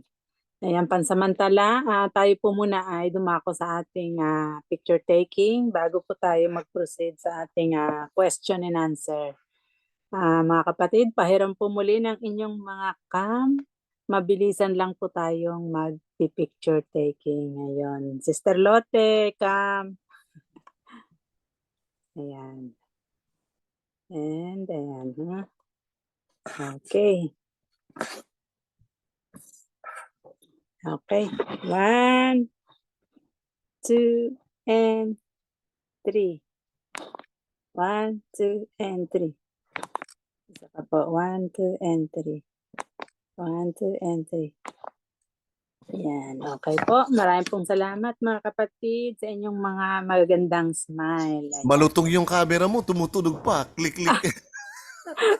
Speaker 2: Ayan, pansamantala, tayo po muna ay dumako sa ating picture taking bago po tayo mag-proceed sa ating question and answer. Mga kapatid, pahiram po muli ng inyong mga cam. Mabilisan lang po tayong mag-picture taking. Ngayon, Sister Lotte, cam. Ayan. And ayan. Okay. Okay. 1, 2, and 3. 1, 2, and 3. Isa pa po. 1, 2, and 3. 1, 2, and 3. Yan. Okay po. Maraming pong salamat mga kapatid sa inyong mga magagandang smile. Ayan.
Speaker 7: Malutong yung camera mo, tumutunog pa. Click-click.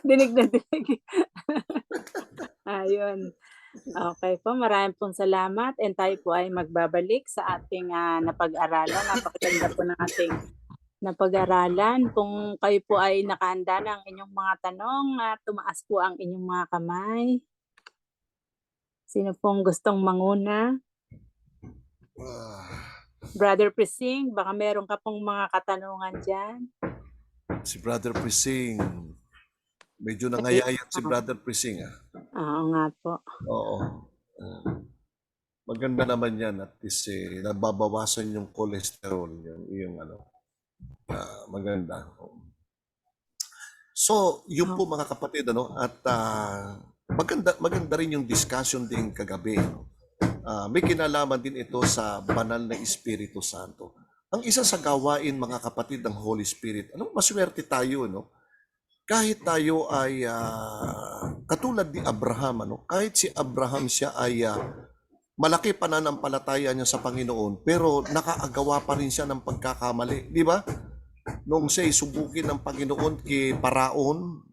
Speaker 2: Dinig na dinig. Ayun. Okay po. Maraming pong salamat. And tayo po ay magbabalik sa ating napag-aralan. Napakaganda po ng ating napag-aralan. Kung kayo po ay nakahanda ng inyong mga tanong, tumaas po ang inyong mga kamay. Sino pong gustong manguna? Brother Prising, baka meron ka pong mga katanungan dyan.
Speaker 7: Si Brother Prising. Medyo nangayayat si Brother Prising.
Speaker 2: Oo nga po.
Speaker 7: Oo. Maganda naman yan at least nababawasan yung cholesterol. Yung maganda. So, yun po mga kapatid, at maganda rin yung discussion din kagabi. May kinalaman din ito sa banal na Espiritu Santo. Ang isa sa gawain, mga kapatid, ng Holy Spirit, maswerte tayo, kahit tayo ay katulad ni Abraham, kahit si Abraham siya ay malaki pananampalataya niya sa Panginoon, pero nakaagawa pa rin siya ng pagkakamali, di ba? Nung siya'y subukin ng Panginoon kay Paraon,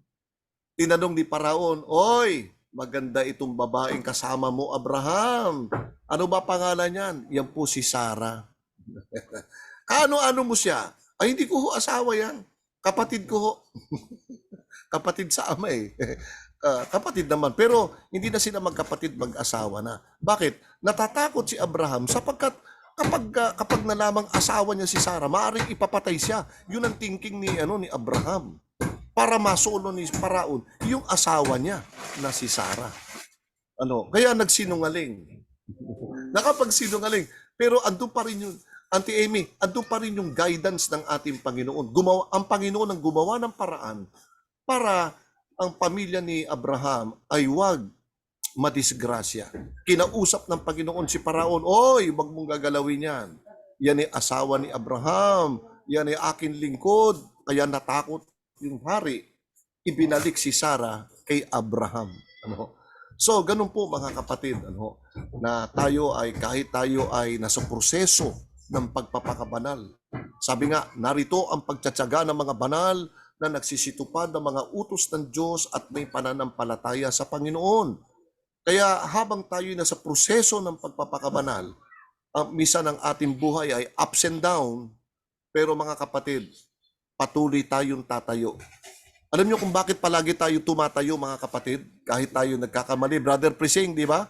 Speaker 7: tinanong ni Paraon, "Oy, maganda itong babaeng kasama mo, Abraham. Ano ba pangalan niyan?" "Yan po si Sarah." Ano mo siya? "Ay, hindi ko ho asawa yan. Kapatid ko ho." Kapatid sa ama kapatid naman. Pero hindi na sila magkapatid, mag-asawa na. Bakit? Natatakot si Abraham sapagkat kapag nalamang asawa niya si Sarah, maaaring ipapatay siya. Yun ang thinking ni Abraham. Para masolo ni Paraon yung asawa niya na si Sarah. Kaya nagsinungaling. Nakapagsinungaling. Pero andun pa rin yung, Auntie Amy, andun pa rin yung guidance ng ating Panginoon. Ang Panginoon ang gumawa ng paraan para ang pamilya ni Abraham ay wag madisgrasya. Kinausap ng Panginoon si Paraon, "Oy, wag mong gagalawin yan. Yan ay asawa ni Abraham. Yan ay aking lingkod." Kaya natakot yung hari, ibinalik si Sarah kay Abraham. So, ganun po mga kapatid, na tayo ay, kahit tayo ay nasa proseso ng pagpapakabanal. Sabi nga, narito ang pagtsatsaga ng mga banal na nagsisitupad ng mga utos ng Diyos at may pananampalataya sa Panginoon. Kaya habang tayo ay nasa proseso ng pagpapakabanal, minsan ang ating buhay ay ups and down, pero mga kapatid, patuloy tayong tatayo. Alam niyo kung bakit palagi tayo tumatayo, mga kapatid? Kahit tayo nagkakamali. Brother Prising, di ba?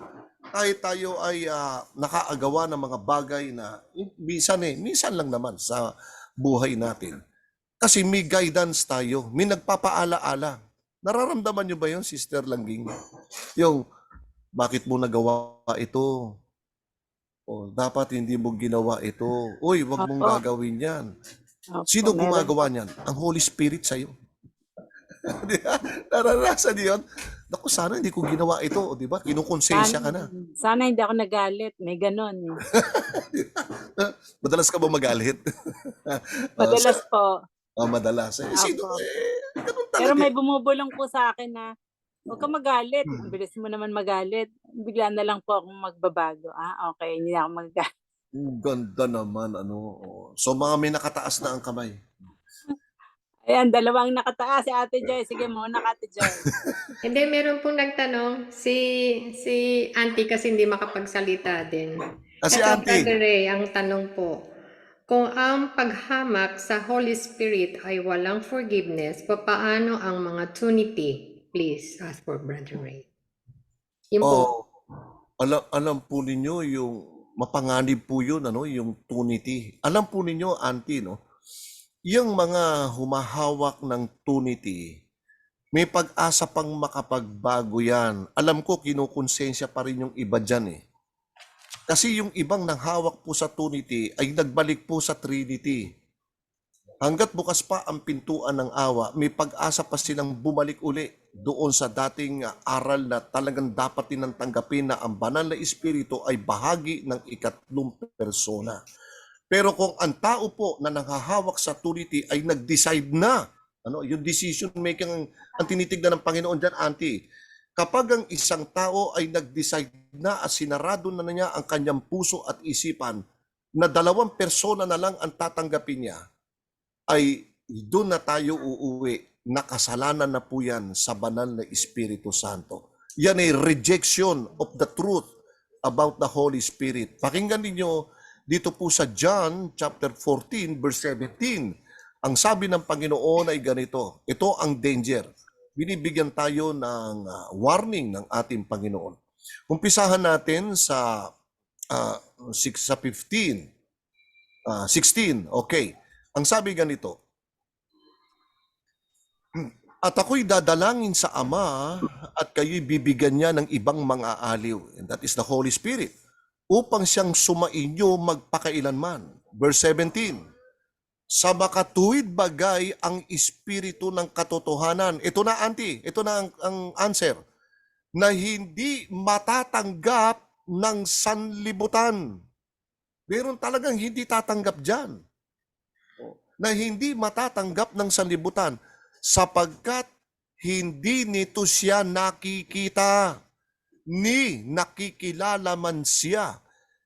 Speaker 7: Kahit tayo ay nakaagawa ng mga bagay na minsan lang naman sa buhay natin. Kasi may guidance tayo, may nagpapaala-ala. Nararamdaman niyo ba yun, Sister Langging? Yung, bakit mo nagawa ito? O, dapat hindi mo ginawa ito. Uy, wag mong
Speaker 2: Opo.
Speaker 7: gagawin yan.
Speaker 2: Opo,
Speaker 7: Sino
Speaker 2: meron
Speaker 7: gumagawa
Speaker 2: po.
Speaker 7: niyan? Ang Holy Spirit sa'yo. Di ba? Naranasan niyo yun? Naku, sana hindi ko ginawa ito. O, di ba? Kinukonsensya ka na.
Speaker 2: Sana hindi ako nagalit. May ganon.
Speaker 7: Madalas ka ba magalit?
Speaker 2: Madalas po.
Speaker 7: Madalas. Sino?
Speaker 2: Opo.
Speaker 7: Ganun
Speaker 2: Pero
Speaker 7: talaga.
Speaker 2: may bumubulong po sa akin na huwag ka magalit. Ang bilis mo naman magalit. Bigla na lang po akong magbabago. Okay. Hindi na ako magalit.
Speaker 7: Ang ganda naman. So, mga may nakataas na ang kamay.
Speaker 2: Ayan, dalawang nakataas. Si Ate Joy. Sige muna, Ate Joy.
Speaker 9: Hindi, meron pong nagtanong, si Auntie kasi hindi makapagsalita din.
Speaker 7: Si
Speaker 9: Ito,
Speaker 7: Auntie.
Speaker 9: Brother Ray, ang tanong po, kung ang paghamak sa Holy Spirit ay walang forgiveness, papaano ang mga Trinity? Please ask for Brother Ray. Yun po.
Speaker 7: Alam po ninyo yung mapanganib po yun, yung Trinity. Alam po ninyo, Auntie, no? Yung mga humahawak ng Trinity, may pag-asa pang makapagbago yan. Alam ko, kinukonsensya pa rin yung iba dyan eh. Kasi yung ibang nanghawak po sa Trinity ay nagbalik po sa Trinity. Hanggat bukas pa ang pintuan ng awa, may pag-asa pa silang bumalik uli doon sa dating aral na talagang dapat nilang tanggapin na ang banal na espiritu ay bahagi ng ikatlong persona. Pero kung ang tao po na nanghahawak sa Trinity ay nag-decide na, yung decision making ang tinitignan ng Panginoon dyan, Auntie, kapag ang isang tao ay nag-decide na at sinarado na niya ang kanyang puso at isipan na dalawang persona na lang ang tatanggapin niya, ay doon na tayo uuwi. Nakasalanan na po yan sa banal na Espiritu Santo. Yan ay rejection of the truth about the Holy Spirit. Pakinggan ninyo dito po sa John chapter 14 verse 17. Ang sabi ng Panginoon ay ganito. Ito ang danger. Binibigyan tayo ng warning ng ating Panginoon. Umpisahan natin sa 16. Okay. Ang sabi ganito. At ako'y dadalangin sa Ama at kayo'y bibigyan niya ng ibang mga aliw. And that is the Holy Spirit. Upang siyang sumainyo magpakailanman. Verse 17. Sa makatuwid bagay ang espiritu ng katotohanan. Ito na, Auntie. Ito na ang answer. Na hindi matatanggap ng sanlibutan. Meron talagang hindi tatanggap dyan. Na hindi matatanggap ng sanlibutan. Sapagkat hindi nito siya nakikita. Ni nakikilala man siya.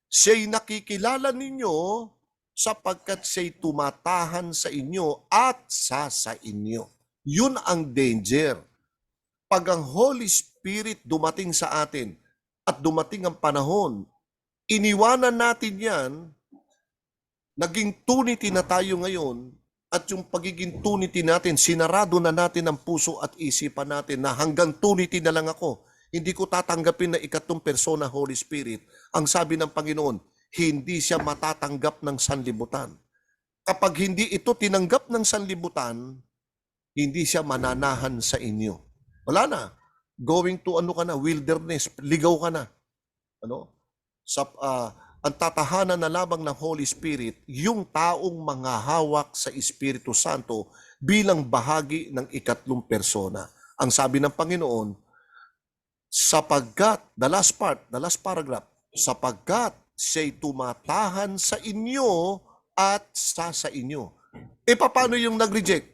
Speaker 7: Siya'y nakikilala ninyo sapagkat siya'y tumatahan sa inyo at sa inyo. Yun ang danger. Pag ang Holy Spirit dumating sa atin at dumating ang panahon, iniwanan natin yan, naging Trinity na tayo ngayon, at yung pagiging Trinity natin, sinarado na natin ang puso at isipan natin na hanggang Trinity na lang ako. Hindi ko tatanggapin na ikatlong persona Holy Spirit. Ang sabi ng Panginoon, hindi siya matatanggap ng sanlibutan. Kapag hindi ito tinanggap ng sanlibutan, hindi siya mananahan sa inyo. Wala na. Going to wilderness, ligaw ka na. Ang tatahanan na lamang ng Holy Spirit, yung taong manghahawak sa Espiritu Santo bilang bahagi ng ikatlong persona. Ang sabi ng Panginoon, sapagkat, the last paragraph, sapagkat siya'y tumatahan sa inyo at sa inyo. Paano yung nag-reject?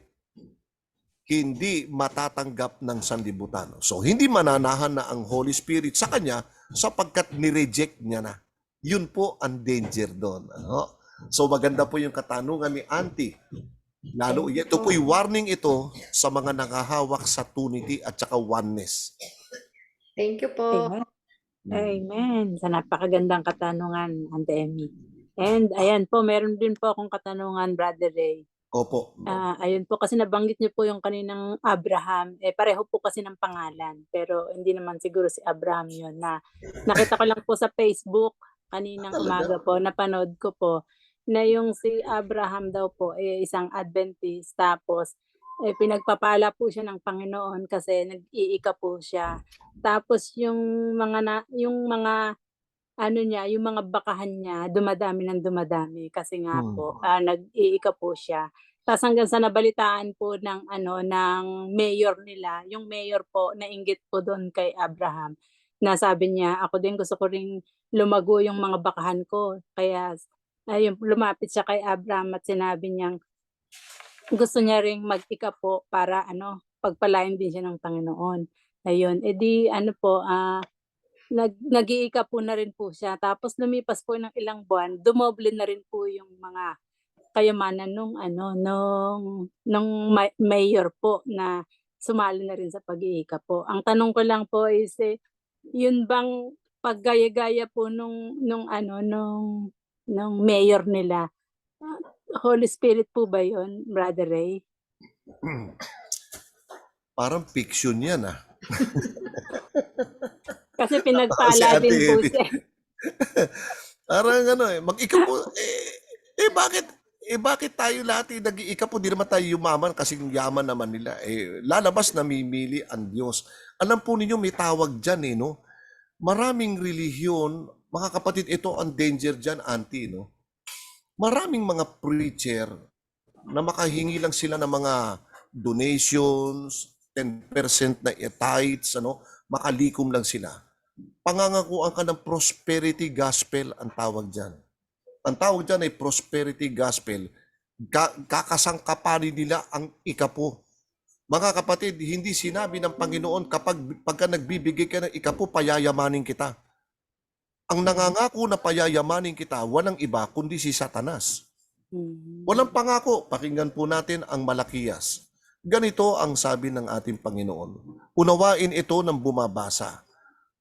Speaker 7: Hindi matatanggap ng sanlibutan. So, hindi mananahan na ang Holy Spirit sa kanya sapagkat nireject niya na. Yun po ang danger doon. So, maganda po yung katanungan ni Auntie. Lalo, ito po'y warning ito sa mga nakahawak sa Trinity at saka oneness.
Speaker 9: Thank you po.
Speaker 2: Amen. Sa napakagandang katanungan, Ante Emmy. And ayan po, meron din po akong katanungan, Brother Ray.
Speaker 7: Opo.
Speaker 2: Ayun po kasi nabanggit niyo po yung kaninang Abraham, pareho po kasi ng pangalan, pero hindi naman siguro si Abraham yun na nakita ko lang po sa Facebook kaninang
Speaker 7: Talaga?
Speaker 2: umaga po, napanood ko po na yung si Abraham daw po, isang Adventist tapos, pinagpapala po siya ng Panginoon kasi nag-iika po siya. Tapos yung mga ano niya, yung mga bakahan niya dumadami ng dumadami kasi nga po, nag-iika po siya. Ta's hanggang sa nabalitaan po ng ano, ng mayor nila, yung mayor po nainggit po dun kay Abraham, na sabi niya, "Ako din gusto ko ring lumago yung mga bakahan ko." Kaya ayun, lumapit siya kay Abraham at sinabi niyang gusto niya ring mag-ika po para ano, pagpalain din siya ng Panginoon. Ayun, di ano po, nag-iika po na rin po siya tapos lumipas po ng ilang buwan dumoble na rin po yung mga kayamanan nung ano, nung mayor po na sumali na rin sa pag-iika po. Ang tanong ko lang po is, yun bang paggaya-gaya po nung ano, nung mayor nila, ah, Holy Spirit po ba yun, Brother Ray?
Speaker 7: Parang fiction yan
Speaker 2: Kasi
Speaker 7: Si
Speaker 2: pinagpala
Speaker 7: Ate
Speaker 2: din po
Speaker 7: Edith.
Speaker 2: siya.
Speaker 7: Parang ano mag-ika po, bakit tayo lahat nag-iika po, di naman tayo yumaman kasing yaman naman nila. Lalabas namimili ang Diyos. Alam po ninyo may tawag dyan no? Maraming relihiyon, mga kapatid, ito ang danger dyan, auntie, no? Maraming mga preacher na makahingi lang sila ng mga donations, 10% na tithes, makalikom lang sila. Pangangakuan ka ng prosperity gospel ang tawag dyan. Ang tawag dyan ay prosperity gospel. Kakasangkapanin nila ang ikapo. Mga kapatid, hindi sinabi ng Panginoon pagka nagbibigay ka ng ikapo, payayamanin kita. Ang nangangako na payayamanin kita, walang iba kundi si Satanas. Walang pangako. Pakinggan po natin ang Malakiyas. Ganito ang sabi ng ating Panginoon. Unawain ito ng bumabasa.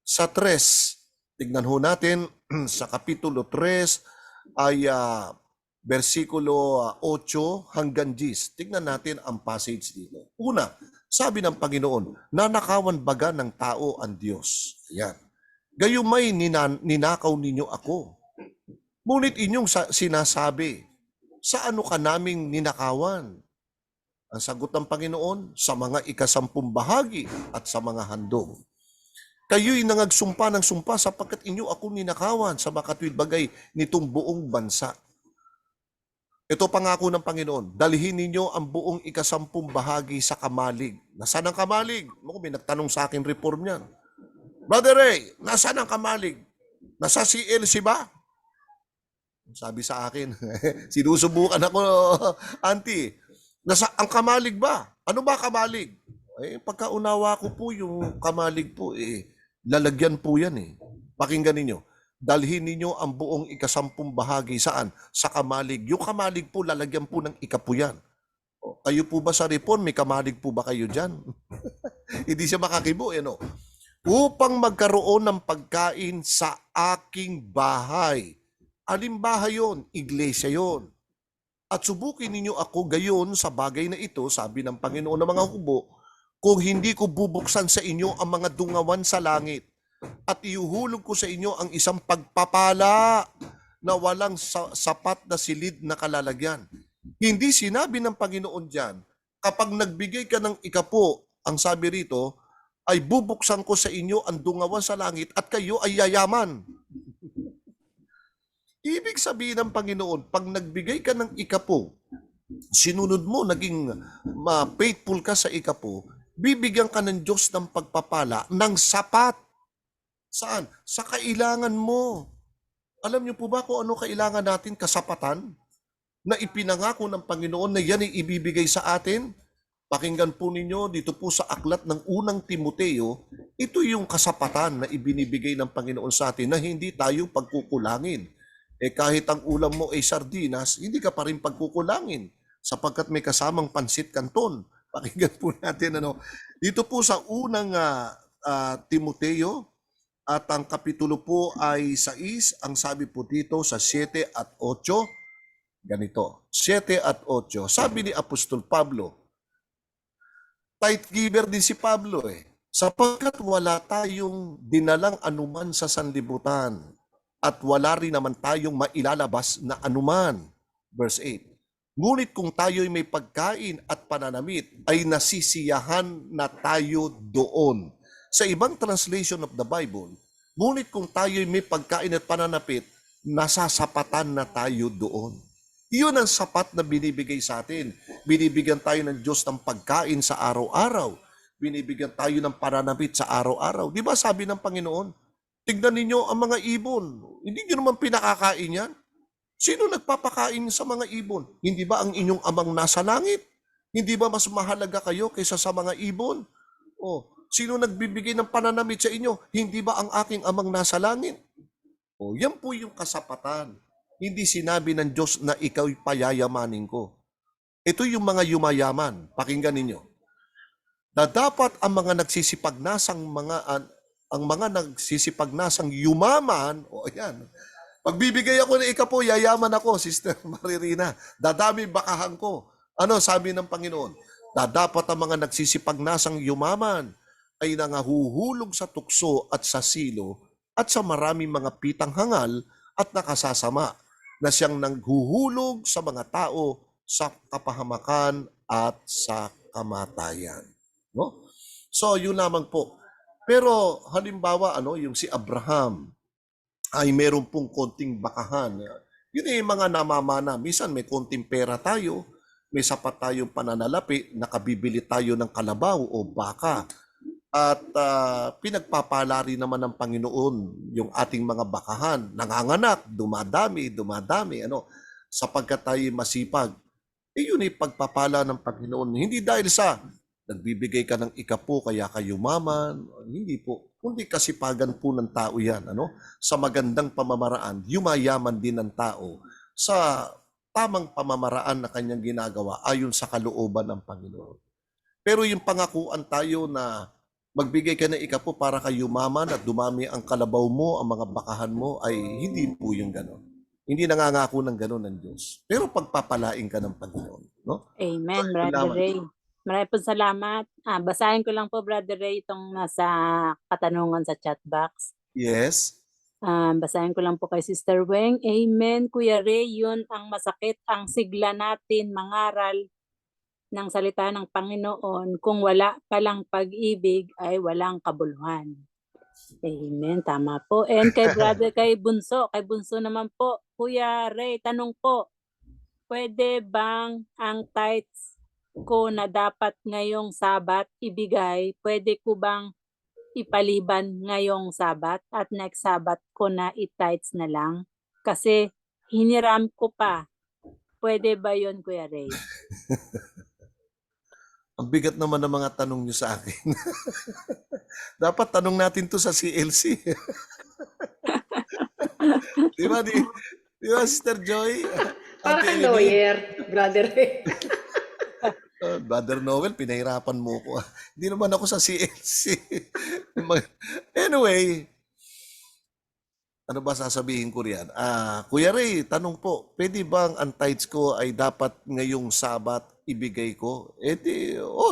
Speaker 7: Sa 3, tignan ho natin sa Kapitulo 3 ay versikulo 8 hanggang 10. Tignan natin ang passage dito. Una, sabi ng Panginoon, nanakawan baga ng tao ang Diyos. Ayan. Gayumay ninakaw ninyo ako. Ngunit inyong sinasabi, sa ano ka naming ninakawan? Ang sagot ng Panginoon, sa mga ikasampung bahagi at sa mga handog. Kayo'y nangagsumpa ng sumpa sapagkat inyo ako ninakawan sa makatwid bagay nitong buong bansa. Ito pangako ng Panginoon, dalhin ninyo ang buong ikasampung bahagi sa kamalig. Nasaan ang kamalig? May nagtanong sa akin reform yan. Brother Ray, nasaan ang kamalig? Nasa CLC ba? Sabi sa akin, sinusubukan ako, auntie. Ang kamalig ba? Ano ba kamalig? Pagkaunawa ko po yung kamalig po, lalagyan po yan Pakinggan ninyo. Dalhin ninyo ang buong ikasampung bahagi. Saan? Sa kamalig. Yung kamalig po, lalagyan po ng ikapo yan. Kayo po ba sa Ripon, may kamalig po ba kayo dyan? Hindi siya makakibo, Upang magkaroon ng pagkain sa aking bahay. Alin bahay yun? Iglesia yun. At subukin ninyo ako gayon sa bagay na ito, sabi ng Panginoon ng mga hubo, kung hindi ko bubuksan sa inyo ang mga dungawan sa langit at ihuhulog ko sa inyo ang isang pagpapala na walang sapat na silid na kalalagyan. Hindi sinabi ng Panginoon dyan, kapag nagbigay ka ng ikapo, ang sabi rito, ay bubuksan ko sa inyo ang dungawan sa langit at kayo ay yayaman. Ibig sabihin ng Panginoon, pag nagbigay ka ng ikapo, sinunod mo, naging faithful ka sa ikapo, bibigyan ka ng Diyos ng pagpapala ng sapat. Saan? Sa kailangan mo. Alam niyo po ba kung ano kailangan natin kasapatan? Na ipinangako ng Panginoon na yan ay ibibigay sa atin? Pakinggan po ninyo dito po sa aklat ng unang Timoteo, ito yung kasapatan na ibinibigay ng Panginoon sa atin na hindi tayo pagkukulangin. Kahit ang ulam mo ay sardinas, hindi ka pa rin pagkukulangin sapagkat may kasamang pansit canton. Pakinggan po natin dito po sa unang Timoteo at ang kapitulo po ay 6, ang sabi po dito sa 7 at 8, ganito, 7 at 8, sabi ni Apostol Pablo, tithe giver din si Pablo sapagkat wala tayong dinalang anuman sa sanlibutan at wala rin naman tayong mailalabas na anuman. Verse 8. Ngunit kung tayo'y may pagkain at pananamit, ay nasisiyahan na tayo doon. Sa ibang translation of the Bible, ngunit kung tayo'y may pagkain at pananapit, nasasapatan na tayo doon. Iyon ang sapat na binibigay sa atin. Binibigyan tayo ng Diyos ng pagkain sa araw-araw. Binibigyan tayo ng pananapit sa araw-araw. Di ba sabi ng Panginoon, tignan ninyo ang mga ibon. Hindi nyo naman pinakakain yan. Sino nagpapakain sa mga ibon? Hindi ba ang inyong amang nasa langit? Hindi ba mas mahalaga kayo kaysa sa mga ibon? O, sino nagbibigay ng pananamit sa inyo? Hindi ba ang aking amang nasa langit? O, yan po yung kasapatan. Hindi sinabi ng Diyos na ikaw'y payayamanin ko. Ito yung mga yumayaman. Pakinggan ninyo. Na dapat ang mga nagsisipagnasang yumaman, o ayan, pagbibigay ako ng ikapo, yayaman ako, Sister Maririna. Dadami bakahan ko. Ano sabi ng Panginoon? Na dapat ang mga nagsisipagnasang yumaman ay nangahuhulog sa tukso at sa silo at sa maraming mga pitang hangal at nakasasama na siyang nanghuhulog sa mga tao sa kapahamakan at sa kamatayan. No? So, yun lamang po. Pero halimbawa, yung si Abraham, ay meron pong konting bakahan. Yun mga namamana. Minsan may konting pera tayo, may sapat tayong pananalapi, nakabibili tayo ng kalabaw o baka. At pinagpapala rin naman ng Panginoon yung ating mga bakahan. Nanganganak, dumadami, sapagkat tayo masipag. Yun ay pagpapala ng Panginoon. Hindi dahil sa nagbibigay ka ng ikapo kaya ka yumaman. Hindi po. Kundi kasipagan po ng tao yan. Sa magandang pamamaraan, yumayaman din ng tao sa tamang pamamaraan na kanyang ginagawa ayon sa kalooban ng Panginoon. Pero yung pangakuan tayo na magbigay ka ng ikapo para ka yumaman at dumami ang kalabaw mo, ang mga bakahan mo, ay hindi po yung gano'n. Hindi nangangako ng gano'n ng Diyos. Pero pagpapalain ka ng Panginoon. No?
Speaker 2: Amen,
Speaker 7: So,
Speaker 2: Brother
Speaker 7: salamat.
Speaker 2: Ray. Maraming po salamat. Basahin ko lang po, Brother Ray, itong nasa katanungan sa chat box.
Speaker 7: Yes.
Speaker 2: Basahin ko lang po kay Sister Weng. Amen, Kuya Ray, yun ang masakit, ang sigla natin mangaral ng salita ng Panginoon. Kung wala palang pag-ibig, ay walang kabuluhan. Amen, tama po. And kay Brother, kay Bunso naman po, Kuya Ray, tanong po, pwede bang ang tithes ko na dapat ngayong Sabat ibigay, pwede ko bang ipaliban ngayong Sabat at next Sabat ko na i-tithes na lang? Kasi hiniram ko pa. Pwede ba yun, Kuya Ray?
Speaker 7: Ang bigat naman ng mga tanong nyo sa akin. Dapat tanong natin to sa CLC. Di ba, Sister Joy?
Speaker 9: Para
Speaker 7: Ate
Speaker 9: kang
Speaker 7: Eleni?
Speaker 9: lawyer, Brother Ray.
Speaker 7: Brother Noel, pinahirapan mo ko. Hindi naman ako sa CLC. Anyway, ano ba sasabihin ko riyan? Kuya Ray, tanong po, pwede bang ang tithes ko ay dapat ngayong Sabat ibigay ko?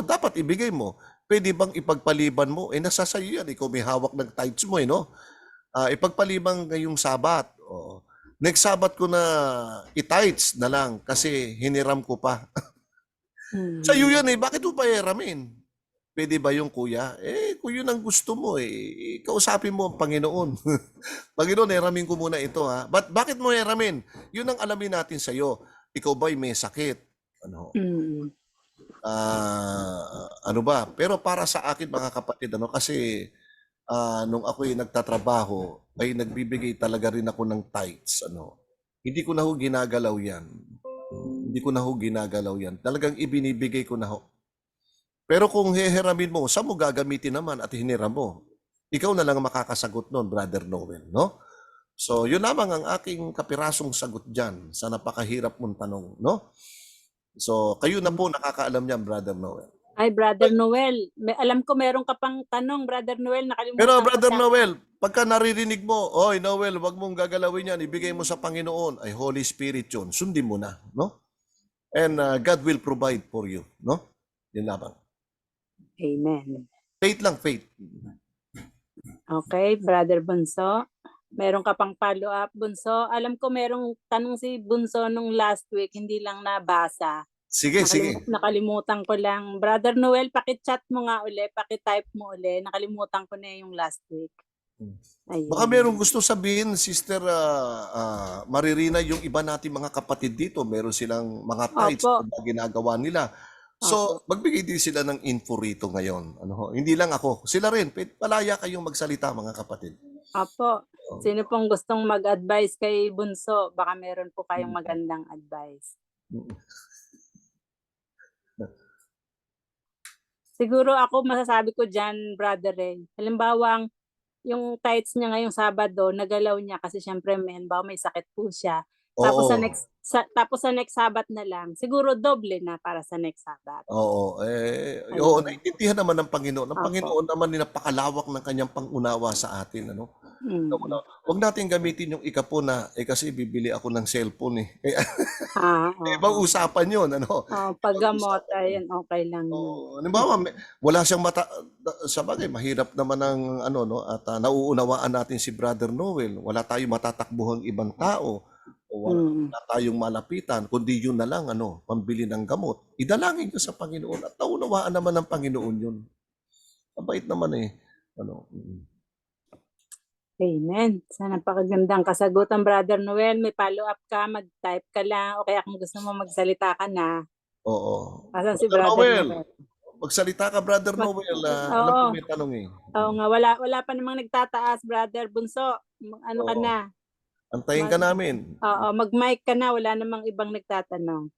Speaker 7: Dapat ibigay mo. Pwede bang ipagpaliban mo? Nasa sayo yan. Ikaw may hawak ng tithes mo, no? Ipagpaliban ngayong Sabat. Next Sabat ko na i-tithes na lang kasi hiniram ko pa. Sa iyo yan bakit mo pa hiramin? Pwede ba yung kuya? Kung yun ang gusto mo kausapin mo ang Panginoon. Panginoon, hiramin ko muna ito ha. Bakit mo hiramin? Yun ang alamin natin sa iyo. Ikaw ba'y may sakit? Ano ba? Pero para sa akin mga kapatid, kasi nung ako'y nagtatrabaho, ay nagbibigay talaga rin ako ng tithes. Hindi ko na ho ginagalaw yan. Talagang ibinibigay ko na ho. Pero kung hihiramin mo, saan mo gagamitin naman at hiniram mo? Ikaw na lang makakasagot nun, Brother Noel, no? So, yun lamang ang aking kapirasong sagot dyan sa napakahirap mong tanong, no? So, kayo na po nakakaalam niyan, Brother Noel.
Speaker 2: Ay, Brother Noel, alam ko meron ka pang tanong, Brother Noel, nakalimutan
Speaker 7: Pero
Speaker 2: ko
Speaker 7: Brother
Speaker 2: sa-
Speaker 7: Noel, pagka naririnig mo, oy Noel, wag mong gagalawin yan, ibigay mo sa Panginoon, ay Holy Spirit yun, sundin mo na, no? And God will provide for you, no? Yun lamang.
Speaker 2: Amen.
Speaker 7: Faith lang, faith.
Speaker 2: Okay, Brother Bunso. Meron ka pang follow-up, Bunso? Alam ko merong tanong si Bunso nung last week, hindi lang nabasa.
Speaker 7: Sige, sige.
Speaker 2: Nakalimutan ko lang. Brother Noel, paki-chat mo nga uli, paki-type mo uli. Nakalimutan ko na yung last week. Ayun.
Speaker 7: Baka merong gusto sabihin, Sister Maririna, yung iba natin mga kapatid dito, meron silang mga tithes
Speaker 2: Opo.
Speaker 7: na ginagawa nila. So, magbigay din sila ng info rito ngayon. Ano ho? Hindi lang ako. Sila rin. Palaya kayong magsalita, mga kapatid.
Speaker 2: Apo, sino pong gustong mag-advise kay Bunso? Baka meron po kayong magandang advice. Siguro ako masasabi ko dyan, Brother Ray. Halimbawa, yung tithes niya ngayong Sabado, nagalaw niya kasi syempre may sakit po siya. Tapos
Speaker 7: Oo.
Speaker 2: tapos sa next Sabat na lang, siguro doble na para sa next Sabat.
Speaker 7: Oo.
Speaker 2: Ayun.
Speaker 7: Oo, naiintindihan naman ng Panginoon. Ang
Speaker 2: Opo.
Speaker 7: Panginoon naman napakalawak ng kanyang pangunawa sa atin. Ano? Huwag natin gamitin yung ikapo na, kasi bibili ako ng cellphone eh. Ibang usapan yun. Ano?
Speaker 2: Paggamot, ayun, okay lang.
Speaker 7: Oo. Halimbawa, wala siyang sa bagay, mahirap naman ang ano, no? At nauunawaan natin si Brother Noel. Wala tayong matatakbuhang ibang tao. O wala tayong malapitan, kundi yun na lang, pambili ng gamot. Idalangin ko sa Panginoon at naunawaan naman ng Panginoon yun. Mabait naman eh.
Speaker 2: Amen. Sa napakagandang kasagutan, Brother Noel. May follow-up ka, mag-type ka lang. O kaya kung gusto mo magsalita ka na.
Speaker 7: Oo.
Speaker 2: Asan si
Speaker 7: Brother
Speaker 2: Brother
Speaker 7: Noel,
Speaker 2: Noel?
Speaker 7: magsalita ka, Brother Noel. Alam ko may tanong eh.
Speaker 2: Oo nga, wala pa namang nagtataas, Brother Bunso. Ano ka
Speaker 7: Oo.
Speaker 2: na?
Speaker 7: Antayin ka namin.
Speaker 2: Oo, mag-mic ka na. Wala namang ibang nagtatanong.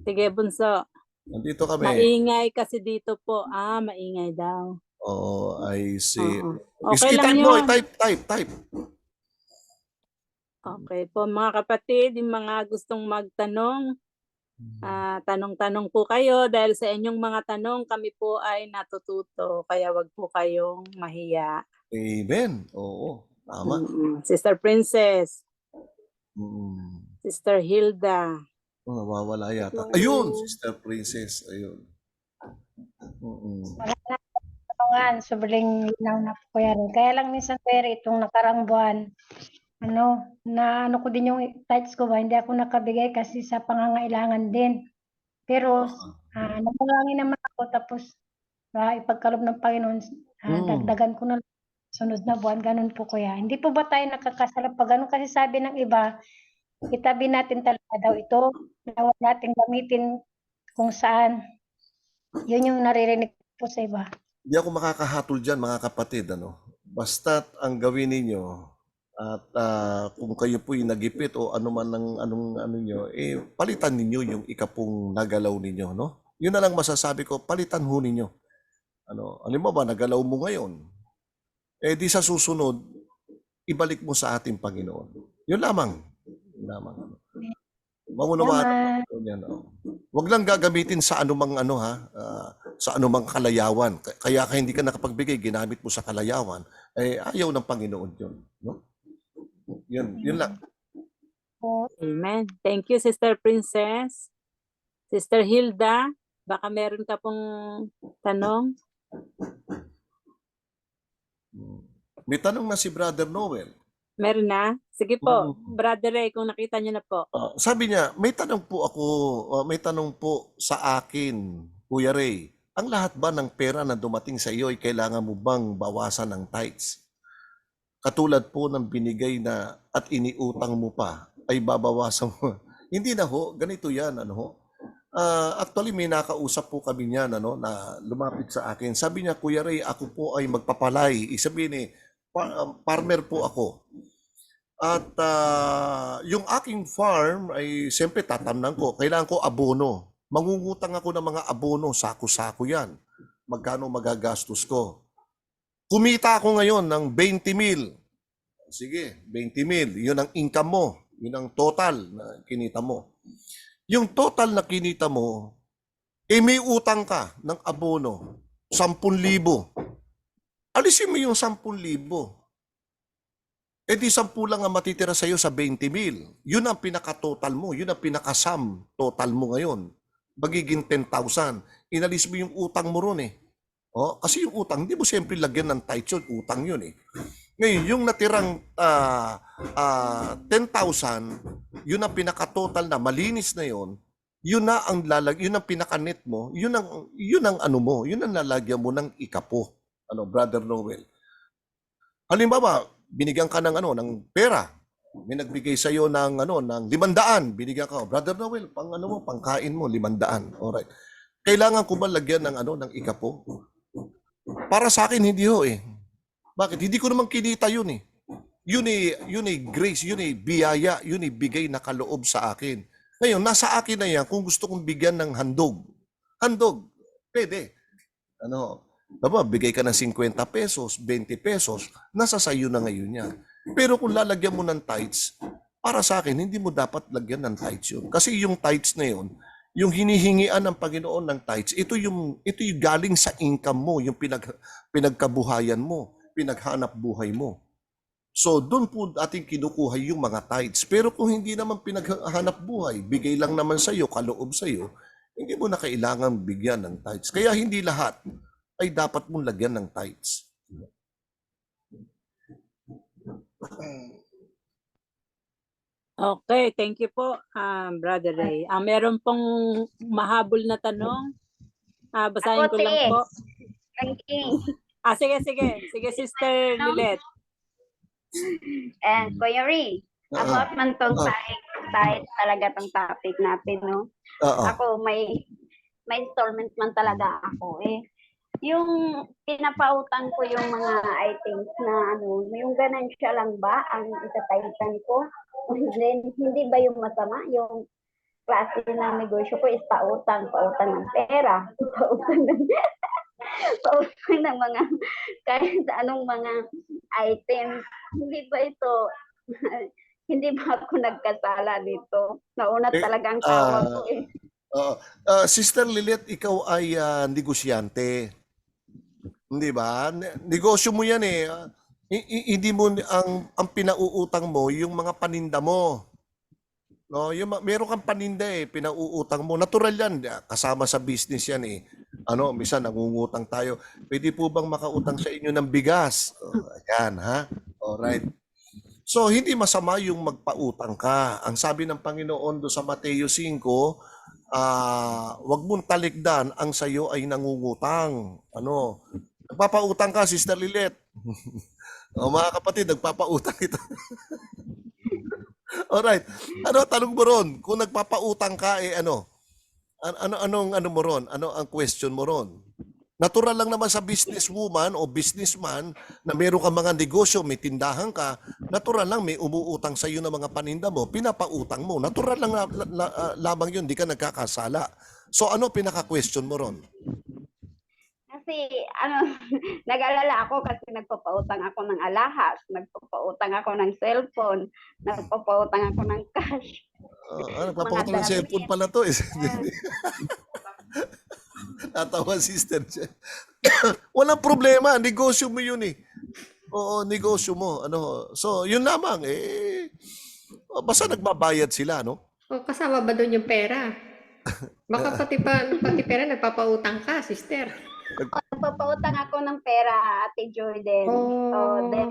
Speaker 2: Sige, Bunso.
Speaker 7: Nandito kami.
Speaker 2: Maingay kasi dito po. Maingay daw.
Speaker 7: Oo, I see.
Speaker 2: Oo. Okay
Speaker 7: I-type
Speaker 2: lang
Speaker 7: mo,
Speaker 2: yun.
Speaker 7: type.
Speaker 2: Okay po, mga kapatid, yung mga gustong magtanong, tanong-tanong po kayo dahil sa inyong mga tanong kami po ay natututo. Kaya wag po kayong mahiya.
Speaker 7: Amen. Oo, tama.
Speaker 2: Sister Princess, Sister Hilda.
Speaker 7: Nawawala yata. Ayun, Sister Princess. Ayun.
Speaker 6: Sobrang linaw na po yan. Kaya lang minsan pero itong nakarang buwan, na ko din yung tithes ko ba, hindi ako nakabigay kasi sa pangangailangan din. Pero napangalangin naman ako tapos ipagkaloob ng Panginoon, dagdagan ko na sunod na buwan, ganun po kuya. Hindi po ba tayo nakakasala pag ganun? Kasi sabi ng iba, itabi natin talaga daw ito, na huwag natin gamitin kung saan. Yun yung naririnig po sa iba.
Speaker 7: Hindi ako makakahatol dyan, mga kapatid. Basta't ang gawin ninyo at kung kayo po'y nagipit o anong nyo, palitan ninyo yung ikapong nagalaw ninyo. No? Yun na lang masasabi ko, palitan ho ninyo. Alam mo ba, nagalaw mo ngayon. Di sa susunod, ibalik mo sa ating Panginoon. Yun lamang. Maunawaan yan. Huwag lang gagamitin sa anumang sa anumang kalayawan. Kaya hindi ka nakapagbigay, ginamit mo sa kalayawan, ayaw ng Panginoon yun. No? Yun lang.
Speaker 2: Amen. Thank you, Sister Princess. Sister Hilda, baka meron ka pong tanong?
Speaker 7: May tanong na si Brother Noel.
Speaker 2: Meron na? Sige po, Brother Ray, kung nakita niyo na po.
Speaker 7: Sabi niya, may tanong po sa akin, Kuya Ray. Ang lahat ba ng pera na dumating sa iyo ay kailangan mo bang bawasan ng tithes? Katulad po ng binigay na at iniutang mo pa ay babawasan mo. Hindi na ho, ganito yan. Actually, may nakausap po kami niyan na lumapit sa akin. Sabi niya, Kuya Ray, ako po ay magpapalay. Sabihin farmer po ako. At yung aking farm ay siyempre tatamnan ko. Kailangan ko abono. Mangungutang ako ng mga abono. Sako-sako yan. Magkano magagastos ko? Kumita ako ngayon ng 20,000. Sige, 20,000. Yun ang income mo. Yun ang total na kinita mo. Yung total na kinita mo, may utang ka ng abono. 10,000. Alisin mo yung 10,000. Eh di 10 lang ang matitira sa'yo sa 20,000. Yun ang pinaka-total mo. Yun ang pinaka-sum total mo ngayon. Magiging 10,000. Inalis mo yung utang mo ron eh. Oh, kasi yung utang, hindi mo siyempre lagyan ng tithes yun. Utang yun eh. Ngayon, yung natirang 10,000, yun ang pinaka-total na malinis na yun. Yun na ang yun ang pinaka-net mo. Yun ang ano mo. Yun ang lalagyan mo ng ikapo. Ano, Brother Noel. Halimbawa, binigyan ka ng pera. May nagbigay sa iyo ng ng 500, binigyan ka. Brother Noel, pangkain mo 500. Alright. Kailangan ko ba lagyan ng ikapo? Para sa akin hindi ho eh. Bakit? Hindi ko naman kinita yun eh. Yun ay grace, yun ay biyaya, yun ay bigay na kaloob sa akin. Ngayon, nasa akin na yan kung gusto kong bigyan ng handog. Handog, pwede. Bigay ka ng 50 pesos, 20 pesos, nasa sayo na ngayon yan. Pero kung lalagyan mo ng tithes, para sa akin, hindi mo dapat lagyan ng tithes yun. Kasi yung tithes na yun, yung hinihingian ng Panginoon ng tithes, ito yung galing sa income mo, yung pinagkabuhayan mo, pinaghanap buhay mo. So, doon po ating kinukuha yung mga tithes. Pero kung hindi naman pinaghanap buhay, bigay lang naman sa'yo, kaloob sa'yo, hindi mo na kailangan bigyan ng tithes. Kaya hindi lahat ay dapat mong lagyan ng tithes.
Speaker 2: Okay, thank you po, Brother Ray. Meron pong mahabol na tanong. Basahin ko lang po.
Speaker 10: Ranking.
Speaker 2: Sige. Sige, Sister Lilet.
Speaker 10: And Kuya Ray, about man tong kahit talaga tong topic natin, no? Ako, may installment man talaga ako eh. Yung pinapautang ko yung mga items na yung ganansya lang ba ang itataytan ko? And then, hindi ba yung masama? Yung klase ng negosyo ko is pautang ng pera, pautang ng mga kahit anong mga items. Hindi ba ito, hindi ba ako nagkasala dito? Nauna talagang kawa ko eh.
Speaker 7: Sister Lilet, ikaw ay negosyante. Hindi ba? Negosyo mo yan eh. Hindi mo ang pinauutang mo yung mga paninda mo. No, meron kang paninda eh, pinauutang mo. Natural yan, kasama sa business yan eh. Minsan nangungutang tayo. Pwede po bang makautang sa inyo ng bigas? Ayan, ha? Alright. So, hindi masama yung magpautang ka. Ang sabi ng Panginoon do sa Mateo 5, wag mong talikdan ang sayo ay nangungutang. Nagpapautang ka, Sister Lilet. Mga kapatid, nagpapautang ito. Alright. Tanong mo ron, kung nagpapautang ka, anong mo ron? Ano ang question mo ron? Natural lang naman sa businesswoman o businessman na meron ka mga negosyo, may tindahan ka, natural lang may umuutang sa iyo ng mga paninda mo, pinapautang mo. Natural lang lamang yun, di ka nagkakasala. So ano pinaka-question mo ron?
Speaker 10: Kasi nag-alala ako kasi nagpapautang ako ng alahas, nagpapautang ako ng cellphone, nagpapautang ako ng cash.
Speaker 7: Nagpapautang ng cellphone pala to. Natawa, Sister. Walang problema, negosyo mo yun eh. Oo, negosyo mo. So, yun lamang eh. Basta nagbabayad sila, no?
Speaker 9: Kasama ba doon yung pera? Baka pati pera nagpapautang ka, sister.
Speaker 10: Nagpapautang ako ng pera, Ate Jordan. So, then,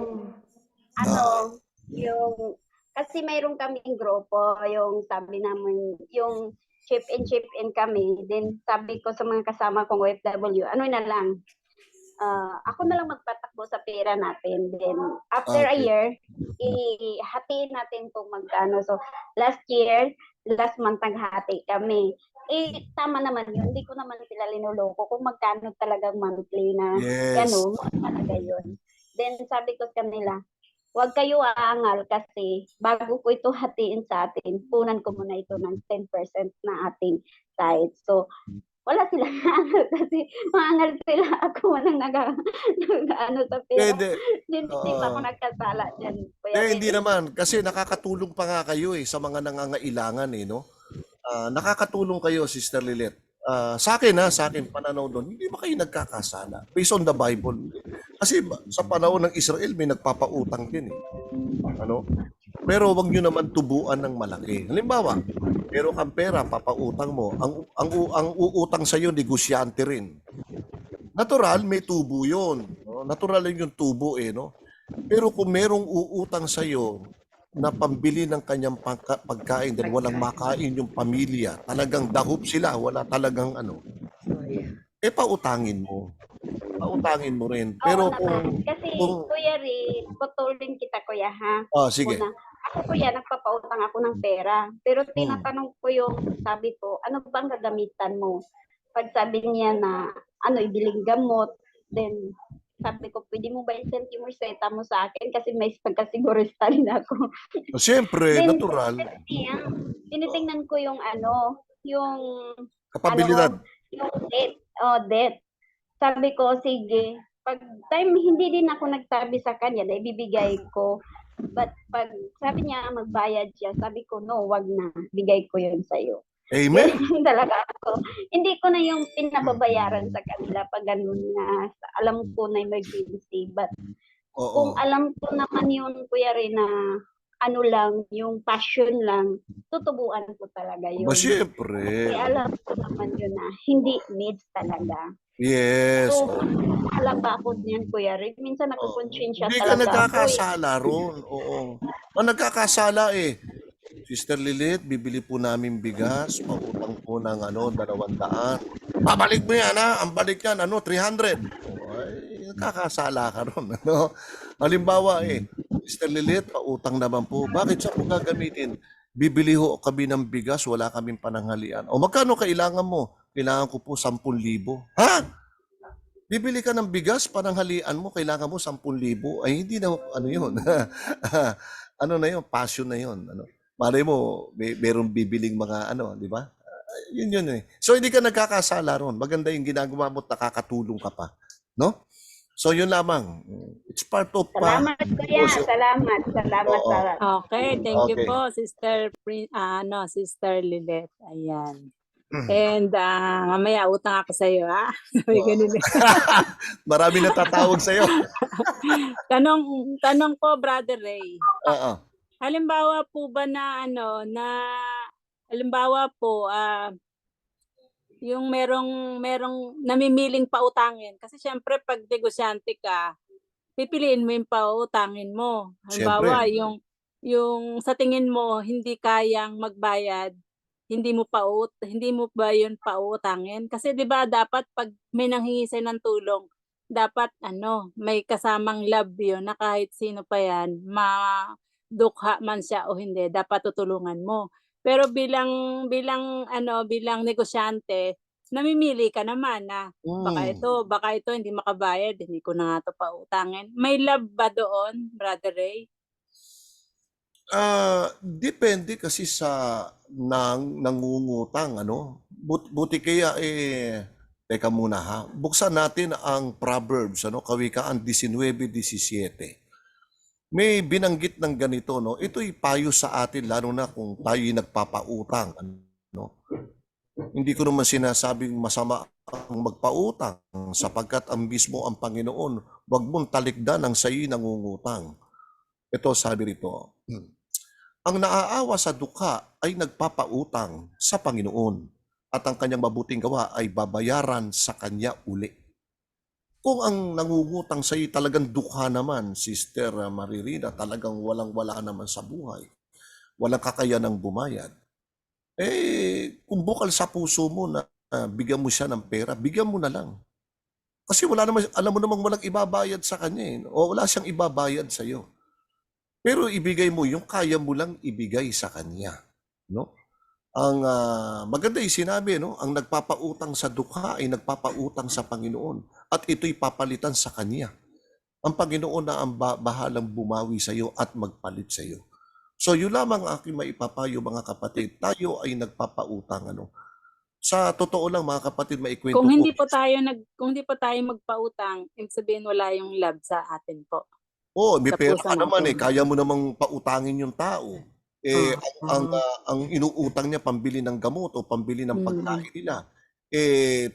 Speaker 10: kasi mayroon kaming grupo, yung sabi namin, yung chip in kami. Then, sabi ko sa mga kasama kong OFW, na lang, ako na lang magpatakbo sa pera natin. Then, after a year, ihatiin natin kung magkano. So, last month, naghati kami. Tama naman yun. Hindi ko naman sila linuloko kung magkano talagang monthly na, talaga yun. Then, sabi ko sa kanila, huwag kayo aangal kasi bago ko ito hatiin sa atin, punan ko muna ito ng 10% na ating side. So, wala sila aangal kasi maangal sila. Ako man ang sa pera.
Speaker 7: Pwede.
Speaker 10: Hindi pa ako nagkasala dyan.
Speaker 7: Hindi naman. Kasi nakakatulong pa nga kayo eh sa mga nangangailangan eh, no? Nakakatulong kayo, Sister Lilet. sa akin, pananaw doon, hindi ba kayo nagkakasala? Based on the Bible. Kasi sa panahon ng Israel, may nagpapautang din eh. Ano? Pero wag nyo naman tubuan ng malaki. Halimbawa, meron kang pera, papautang mo. Ang uutang sa'yo, negosyante rin. Natural, may tubo yun. No? Natural yun yung tubo eh. No? Pero kung merong uutang sa'yo, na pambili ng kanyang pagkain dahil walang makain yung pamilya, talagang dahop sila, wala talagang ano,
Speaker 9: So, yeah.
Speaker 7: pautangin mo. Pautangin mo rin. Pero
Speaker 10: Oo naman. Kasi, Kuya Rin, putulin kita, Kuya, ha?
Speaker 7: sige.
Speaker 10: Una, ako, Kuya, nagpapautang ako ng pera. Pero tinatanong ko yung, sabi ko, ano bang gagamitan mo? Pag sabi niya na, ibiling gamot, then, sabi ko, pwede mo ba i-send yung reseta mo sa akin? Kasi may pagkasigurista rin ako.
Speaker 7: Siyempre,
Speaker 10: Then,
Speaker 7: natural.
Speaker 10: tinitingnan ko yung yung
Speaker 7: Kapabilidad.
Speaker 10: yung debt. Sabi ko, sige, pag time hindi din ako nagsabi sa kanya na ibibigay ko. But pag sabi niya magbayad siya, sabi ko, no, wag na. Bigay ko yun sa'yo.
Speaker 7: Amen.
Speaker 10: Talaga ako. Hindi ko na yung pinababayaran sa kanila pag ganun na alam ko na emergency. But kung alam ko naman yun, Kuya Rin, na lang, yung passion lang, tutubuan ko talaga yun.
Speaker 7: Siyempre.
Speaker 10: Kasi alam ko naman yun na hindi needs talaga.
Speaker 7: Yes.
Speaker 10: So, alam ba ako niyan, Kuya Rin? Minsan nakukonsensya
Speaker 7: Hindi ka
Speaker 10: talaga
Speaker 7: nagkakasala ron. Oo. Nagkakasala eh. Sister Lilith, bibili po namin bigas, pautang po ng 200. Babalik mo yan ha, ang balik yan, 300. Ay, nakakasala ka ron. Halimbawa Sister Lilith, pautang naman po. Bakit siya po gagamitin? Bibili ho kami ng bigas, wala kaming pananghalian. O magkano kailangan mo? Kailangan ko po 10,000. Ha? Bibili ka ng bigas, pananghalian mo, kailangan mo 10,000. Ay, hindi na, yun? Na yun? Passion na yun. Malay mo, merong bibiling mga di ba? Yun eh. So, hindi ka nagkakasala ron. Maganda yung ginagawa mo, nakakatulong ka pa. No? So, yun lamang. It's part of...
Speaker 10: Salamat, Kuya. Salamat.
Speaker 2: Okay, thank you
Speaker 7: Okay.
Speaker 2: po, Sister Lilith. Ayan. And mamaya utang ako sa iyo, ha? May ganun eh.
Speaker 7: Marami na tatawag sa'yo.
Speaker 2: Tanong ko, Brother Ray. Halimbawa po ba na halimbawa po yung merong namimiling pautangin, kasi syempre pag negosyante ka, pipiliin mo yung pautangin mo. Halimbawa yung sa tingin mo hindi kayang magbayad, hindi mo ba yun pautangin? Kasi 'di ba dapat pag may nanghingi sa'yo ng tulong, dapat may kasamang love yun na kahit sino pa yan, dukha man siya o hindi, dapat tutulungan mo. Pero bilang negosyante, namimili ka naman na baka ito hindi makabayad, hindi ko na nga to pautangin. May love ba doon, Brother Ray?
Speaker 7: Depende kasi sa nangungutang, Buti kaya teka muna ha. Buksan natin ang Proverbs, Kawikaan 19:17. May binanggit ng ganito, Ito'y payo sa atin lalo na kung tayo'y nagpapautang, Hindi ko naman sinasabing masama ang magpautang sapagkat ang mismo ang Panginoon, wag mong talikdan ang sa'yo'y nangungutang. Ito sabi rito, ang naaawa sa dukha ay nagpapautang sa Panginoon at ang kanyang mabuting gawa ay babayaran sa kanya uli. Kung ang nangungutang sa iyo talagang dukha naman, Sister Maririna, talagang walang-wala naman sa buhay, walang kakayanang bumayad, kung bukal sa puso mo na bigyan mo siya ng pera, bigyan mo na lang. Kasi wala naman, alam mo namang walang ibabayad sa kanya o wala siyang ibabayad sa iyo. Pero ibigay mo yung kaya mo lang ibigay sa kanya. Ang maganda yung sinabi, ang nagpapautang sa dukha ay nagpapautang sa Panginoon at ito'y papalitan sa Kanya. Ang Panginoon na ang bahalang bumawi sa iyo at magpalit sa iyo. So yun lamang aking maipapayo mga kapatid, tayo ay nagpapautang. Sa totoo lang mga kapatid, maikwento
Speaker 2: Kung hindi
Speaker 7: ko.
Speaker 2: po tayo magpautang, ibig sabihin wala yung love sa atin po.
Speaker 7: May
Speaker 2: Sa
Speaker 7: pera
Speaker 2: puso
Speaker 7: ka naman
Speaker 2: natin.
Speaker 7: kaya mo namang pautangin yung tao. Ang inuutang niya pambili ng gamot o pambili ng pagkain nila.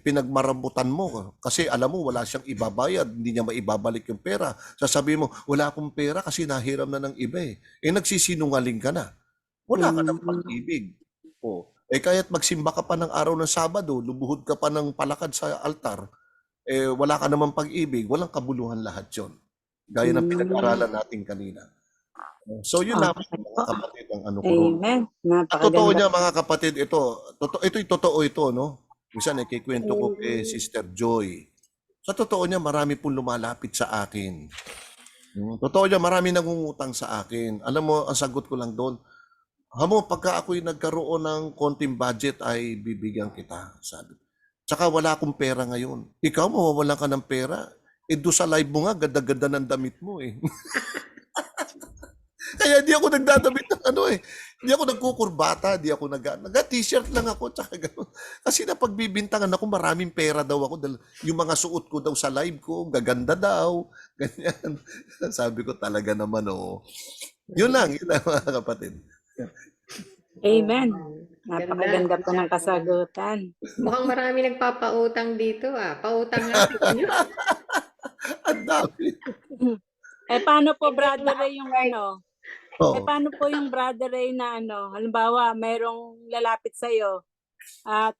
Speaker 7: pinagmarabutan mo kasi alam mo wala siyang ibabayad, hindi niya maibabalik yung pera. Sasabihin mo, wala akong pera kasi nahiram na ng iba eh. Nagsisinungaling ka na. Wala ka ng pag-ibig. Kaya't magsimba ka pa ng araw ng Sabado, lumuhod ka pa ng palakad sa altar, wala ka namang pag-ibig, walang kabuluhan lahat yon. Gaya ng pinag-aralan natin kanina. So yun
Speaker 2: Okay
Speaker 7: naman mga
Speaker 2: po.
Speaker 7: kapatid ang ano ko ron.
Speaker 2: Amen.
Speaker 7: At totoo
Speaker 2: Napakaganda.
Speaker 7: niya mga kapatid, ito'y totoo ito, no? Minsan ikikwento ko kay Sister Joy. Sa totoo niya, marami pong lumalapit sa akin. Totoo niya, marami nangungutang sa akin. Alam mo, ang sagot ko lang doon, Hamo, pagka ako'y nagkaroon ng konting budget ay bibigyan kita, sabi. Tsaka wala akong pera ngayon. Ikaw, mawawalan ka ng pera. Doon sa live mo nga, ganda-ganda ng damit mo eh. Kaya di ako nagdadamit ng Hindi ako nagkukurbata, di ako nag-t-shirt lang ako, tsaka gano'n. Kasi napagbibintangan ako, maraming pera daw ako. Dahil yung mga suot ko daw sa live ko, gaganda daw. Ganyan. Sabi ko talaga naman, Yun lang mga kapatid.
Speaker 2: Amen.
Speaker 9: Ganda.
Speaker 2: Napakaganda po ng kasagutan.
Speaker 9: Mukhang marami nagpapautang dito Pautang natin nyo.
Speaker 7: Ang dami.
Speaker 2: Paano po, Brother Ray, yung
Speaker 7: Oo.
Speaker 2: paano po yung Brother Ray na halimbawa, mayroong lalapit sa'yo at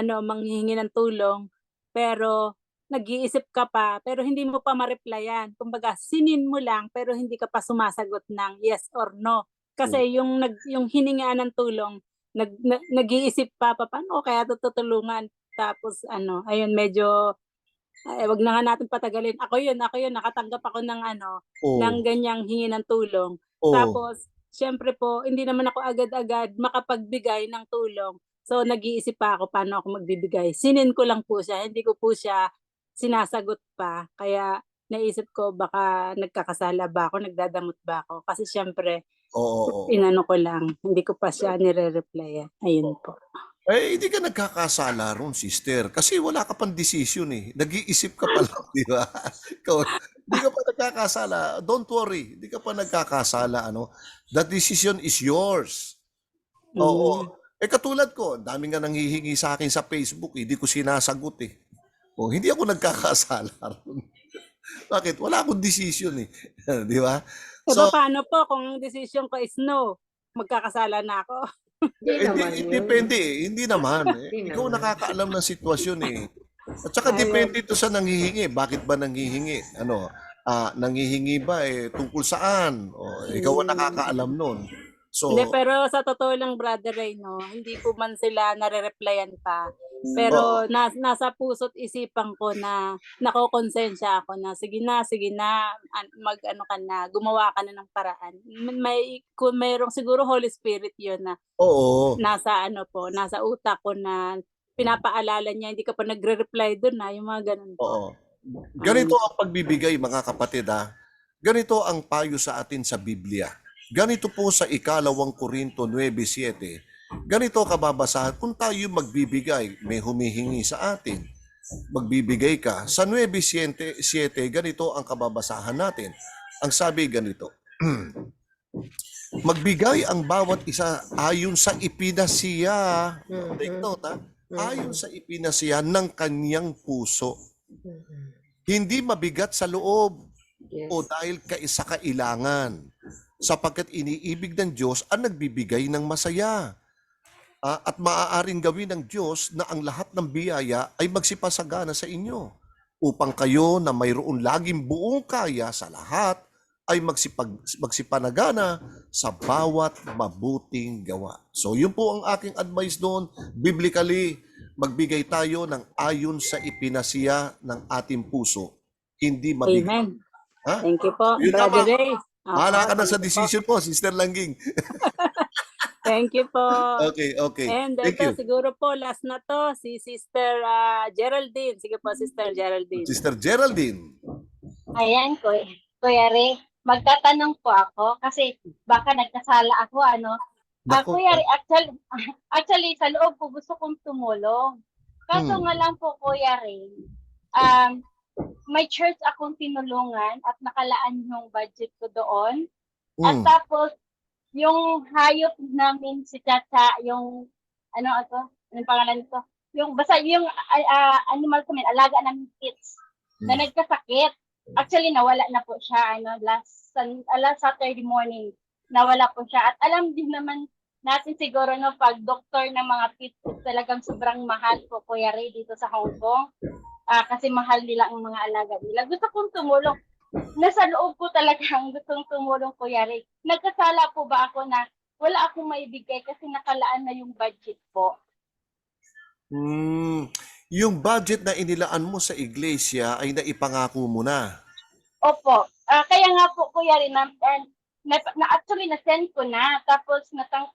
Speaker 2: manghihingi ng tulong, pero nag-iisip ka pa, pero hindi mo pa ma-replyan. Kumbaga, sinin mo lang, pero hindi ka pa sumasagot ng yes or no. Kasi yung hiningaan ng tulong, nag-iisip pa, paano kaya tutulungan? Tapos ayun, medyo wag na nga natin patagalin. Ako yun, nakatanggap ako ng ng ganyang hingi ng tulong. Tapos, syempre po, hindi naman ako agad-agad makapagbigay ng tulong. So, nag-iisip pa ako paano ako magbibigay. Sinin ko lang po siya, hindi ko po siya sinasagot pa. Kaya, naisip ko baka nagkakasala ba ako, nagdadamot ba ako. Kasi syempre, inano ko lang, hindi ko pa siya nire-reply. Ayun po.
Speaker 7: Hindi ka nagkakasala ron, sister. Kasi wala ka pang decision eh. Nag-iisip ka pa lang, di ba? Hindi ka pa nagkakasala. Don't worry. Hindi ka pa nagkakasala. That decision is yours. Oo. Katulad ko, dami nga nanghihingi sa akin sa Facebook. Hindi ko sinasagot eh. Hindi ako nagkakasala ron. Bakit? Wala akong decision eh. Di ba?
Speaker 2: So, paano po kung ang decision ko is no? Magkakasala na ako?
Speaker 7: Depende eh. Hindi naman. Ikaw nakakaalam ng sitwasyon eh. At saka depende ito sa nanghihingi. Bakit ba nanghihingi? Nanghihingi ba tungkol saan? Ikaw ang nakakaalam nun. So,
Speaker 2: hindi, pero sa totoo lang, Brother Ray, hindi po man sila nare-replyan pa. Pero nasa puso't isipan ko na nakokonsensya ako na sige na, mag-ano ka na, gumawa ka na ng paraan. Kung mayroong siguro Holy Spirit yun na nasa utak ko na pinapaalala niya, hindi ka pa nagre-reply doon yung mga ganun po.
Speaker 7: Ganito ang pagbibigay, mga kapatid Ganito ang payo sa atin sa Biblia. Ganito po sa 2 Korinto 9:7. Ganito kababasahan, kung tayo magbibigay, may humihingi sa atin, magbibigay ka. Sa 9:7, ganito ang kababasahan natin. Ang sabi ganito, magbigay ang bawat isa ayon sa ipinasiya. Take note ayon sa ipinasiya ng kanyang puso. Hindi mabigat sa loob o dahil sa kailangan. Sapagkat iniibig ng Diyos ang nagbibigay ng masaya. At maaaring gawin ng Diyos na ang lahat ng biyaya ay magsipasagana sa inyo upang kayo na mayroon laging buong kaya sa lahat ay magsipanagana sa bawat mabuting gawa. So yun po ang aking advice doon. Biblically, magbigay tayo ng ayon sa ipinasiya ng ating puso. Hindi mabigat.
Speaker 2: Amen. Thank you po, Brother Ray.
Speaker 7: Bahala ka na sa decision mo, Sister Langging.
Speaker 2: Thank you po.
Speaker 7: Okay.
Speaker 2: And
Speaker 7: Thank
Speaker 2: ito,
Speaker 7: you.
Speaker 2: siguro po, last na to, si Sister Geraldine. Sige po, Sister Geraldine.
Speaker 7: Sister Geraldine.
Speaker 11: Ayan, Kuya Ray. Magtatanong po ako kasi baka nagkasala ako, Kuya Ray, actually, sa loob ko gusto kong tumulong. Kaso nga lang po, Kuya Ray, may church akong tinulungan at nakalaan yung budget ko doon. At tapos, yung hayop namin si Chacha, yung, anong pangalan nito? yung basta yung animal ko, alaga ng kids na nagkasakit. Actually, nawala na po siya, last Saturday morning, nawala po siya. At alam din naman natin siguro, no, pag doktor ng mga pets, talagang sobrang mahal po, Kuya Ray, dito sa Hong Kong. Kasi mahal nila ang mga alaga nila. Gusto kong tumulong. Nasa loob ko talagang gustong tumulong, Kuya Ray. Nagkasala po ba ako na wala akong maibigay kasi nakalaan na yung budget po?
Speaker 7: Yung budget na inilaan mo sa iglesia ay naipangako mo na.
Speaker 11: Opo. Kaya nga po, Kuya Ray, actually na-send ko na. Tapos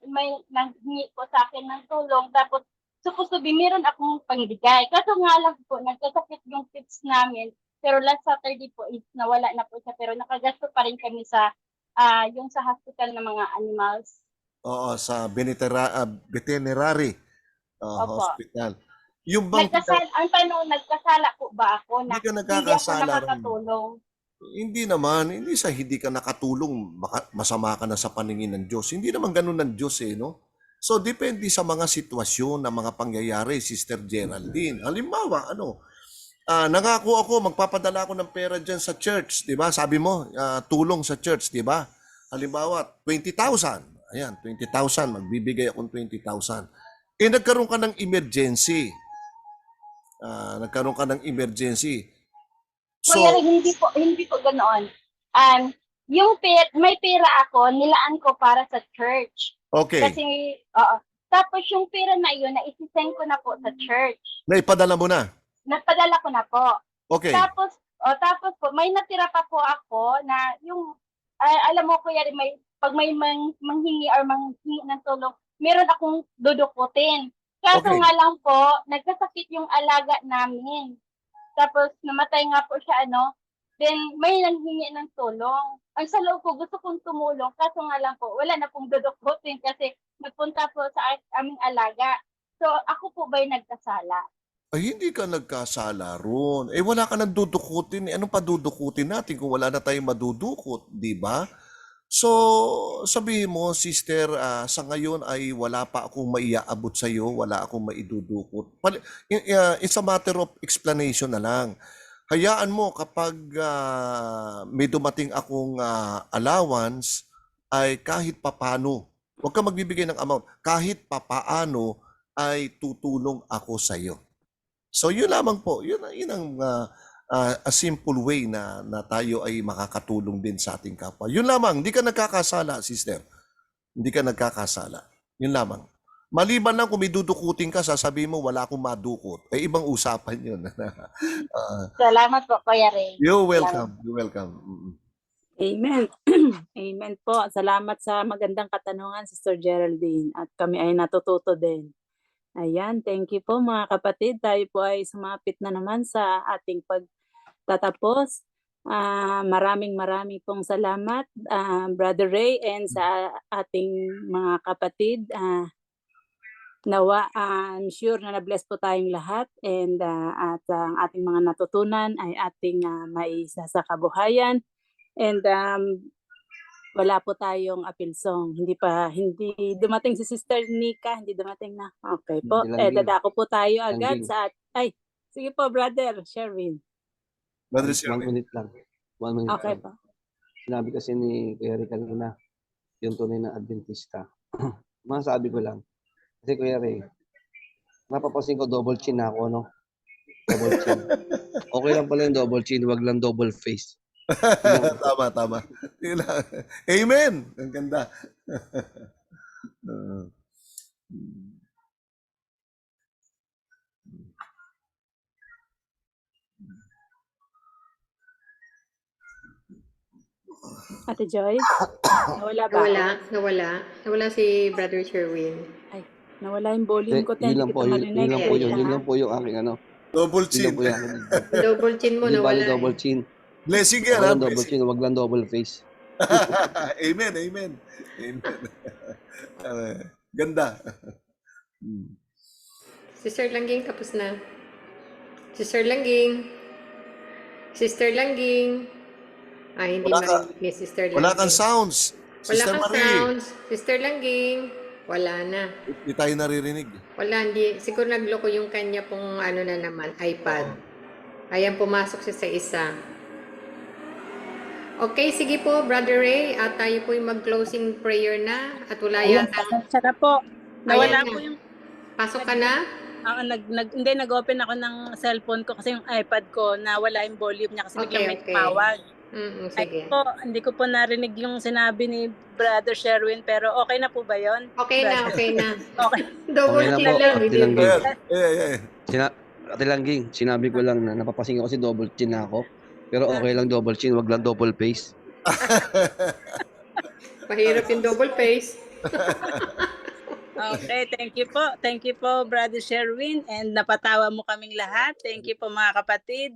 Speaker 11: may nanghingi po sa akin ng tulong. Tapos supposed to be meron akong pangbigay. Kaso nga lang po, nagkasakit yung kids namin. Pero last Saturday po is nawala na po siya. Pero nakagasto pa rin kami sa yung sa hospital ng mga animals.
Speaker 7: Oo, sa veterinary
Speaker 11: Opo.
Speaker 7: hospital. Yung bang
Speaker 11: Ang tanong, nagkasala po ba ako na
Speaker 7: Hindi ka
Speaker 11: hindi ako
Speaker 7: nagkakasala ron.
Speaker 11: nakakatulong?
Speaker 7: Hindi naman, hindi sa hindi ka nakatulong, masama ka na sa paningin ng Diyos. Hindi naman ganun ng Diyos no? So, depende sa mga sitwasyon na mga pangyayari, Sister Geraldine. Halimbawa, nangako ako, magpapadala ako ng pera dyan sa church, di ba? Sabi mo, tulong sa church, di ba? Halimbawa, 20,000. Ayan, 20,000, magbibigay akong 20,000. Nagkaroon ka ng emergency. So,
Speaker 11: Kuya, hindi po ganoon. Yung may pera ako, nilaan ko para sa church.
Speaker 7: okay,
Speaker 11: Kasi, oo. Tapos yung pera na yun, naisisend ko na po sa church.
Speaker 7: naipadala mo na.
Speaker 11: Nagpadala ko na po.
Speaker 7: Okay,
Speaker 11: Tapos po, may natira pa po ako na yung, alam mo, Kuya, pag may manghingi or manghingi ng tulong, meron akong dudukutin. Kaso
Speaker 7: Okay.
Speaker 11: nga lang po, nagkasakit yung alaga namin. Tapos namatay nga po siya, then may nanghingi ng tulong. Ang sa loob ko, gusto kong tumulong, kaso nga lang po, wala na pong dudukutin kasi nagpunta po sa aming alaga. So, ako po ba'y nagkasala?
Speaker 7: ay hindi ka nagkasala ron. Wala ka nang dudukutin. Anong padudukutin natin kung wala na tayong madudukot, di ba? So, sabihin mo, sister, sa ngayon ay wala pa akong maiaabot sa iyo, wala akong maidudukot. It's a matter of explanation na lang. Hayaan mo kapag may dumating akong allowance, ay kahit papano, huwag ka magbibigay ng amount, kahit papaano ay tutulong ako sa iyo. So, yun lamang po. Yun ang a simple way na tayo ay makakatulong din sa ating kapwa. Yun lamang, hindi ka nagkakasala, sister. Hindi ka nagkakasala. Yun lamang. Maliban lang kung may dudukutin ka, sasabihin mo wala akong madukot. Ibang usapan yun.
Speaker 11: Salamat po, Kuya Ray.
Speaker 7: You're welcome. You're welcome.
Speaker 2: Amen. Amen po. Salamat sa magandang katanungan, Sister Geraldine. At kami ay natututo din. Ayan, thank you po mga kapatid. Tayo po ay sumapit na naman sa ating pagtatapos. Maraming pong salamat, Brother Ray, and sa ating mga kapatid. Nawa, I'm sure na na-bless po tayong lahat, and at ang ating mga natutunan ay ating maisa sa kabuhayan. And wala po tayong appeal song. Hindi dumating si Sister Nika, hindi dumating na. Okay po. Dadako po tayo agad sa sige po, Brother Sherwin.
Speaker 7: Brother
Speaker 5: 1
Speaker 7: Sherwin.
Speaker 5: minute lang. 1 minute
Speaker 2: Okay
Speaker 5: lang.
Speaker 2: po.
Speaker 5: Sinabi kasi ni Kuya Ray kanina, yung tunay na Adventista. Masasabi ko lang. Kasi Kuya Ray, napapansin ko double chin na ako, no? Double chin. Okay lang pala yung double chin, wag lang double face.
Speaker 7: Tama. Amen. Ang ganda.
Speaker 2: Ate Joy, nawala ba?
Speaker 9: Nawala si Brother Sherwin.
Speaker 2: Nawala yung volume ko.
Speaker 5: Yun lang po, yun lang po yung aking
Speaker 7: Double chin.
Speaker 9: Double chin mo,
Speaker 5: Hindi bali
Speaker 9: nawala.
Speaker 5: double chin.
Speaker 7: Blessing yan,
Speaker 5: Wag
Speaker 7: ha?
Speaker 5: lang double chin, wag lang double face.
Speaker 7: Amen. Ganda.
Speaker 9: Sister Langging, tapos na. Sister Langging. Hindi
Speaker 7: Wala ka-
Speaker 9: marinig ni Sister Langging.
Speaker 7: Wala kang sounds.
Speaker 9: Wala
Speaker 7: Sister
Speaker 9: kang
Speaker 7: Marie.
Speaker 9: sounds. Sister Langging. Wala na.
Speaker 7: Hindi tayo naririnig.
Speaker 9: Wala, hindi. Siguro nagloko yung kanya pong ano na naman, iPad. Ayan, pumasok siya sa isa. Okay, sige po, Brother Ray. At tayo po yung mag-closing prayer na. At wala
Speaker 2: Ayun,
Speaker 9: yata.
Speaker 2: pasensya na po. Nawala
Speaker 9: Ayan
Speaker 2: po
Speaker 9: na.
Speaker 2: yung
Speaker 9: Pasok ka na?
Speaker 2: hindi, nag-open ako ng cellphone ko kasi yung iPad ko nawala yung volume niya kasi biglang may
Speaker 9: Okay.
Speaker 2: tumawag.
Speaker 9: Sige.
Speaker 2: Ay po, hindi ko po narinig yung sinabi ni Brother Sherwin pero okay na po ba yon?
Speaker 9: Okay na, okay na.
Speaker 2: Okay.
Speaker 9: Double
Speaker 5: Okay na
Speaker 9: chill
Speaker 5: po,
Speaker 9: lang.
Speaker 5: Ate
Speaker 9: Hindi
Speaker 5: Langging.
Speaker 7: Ayan.
Speaker 5: Ate Langging, sinabi ko lang na napapasing ako kasi double chin na ako. Pero okay lang double chin, wag lang double face.
Speaker 9: Mahirap yung double face.
Speaker 2: Okay, thank you po. Thank you po, Brother Sherwin. And napatawa mo kaming lahat. Thank you po mga kapatid.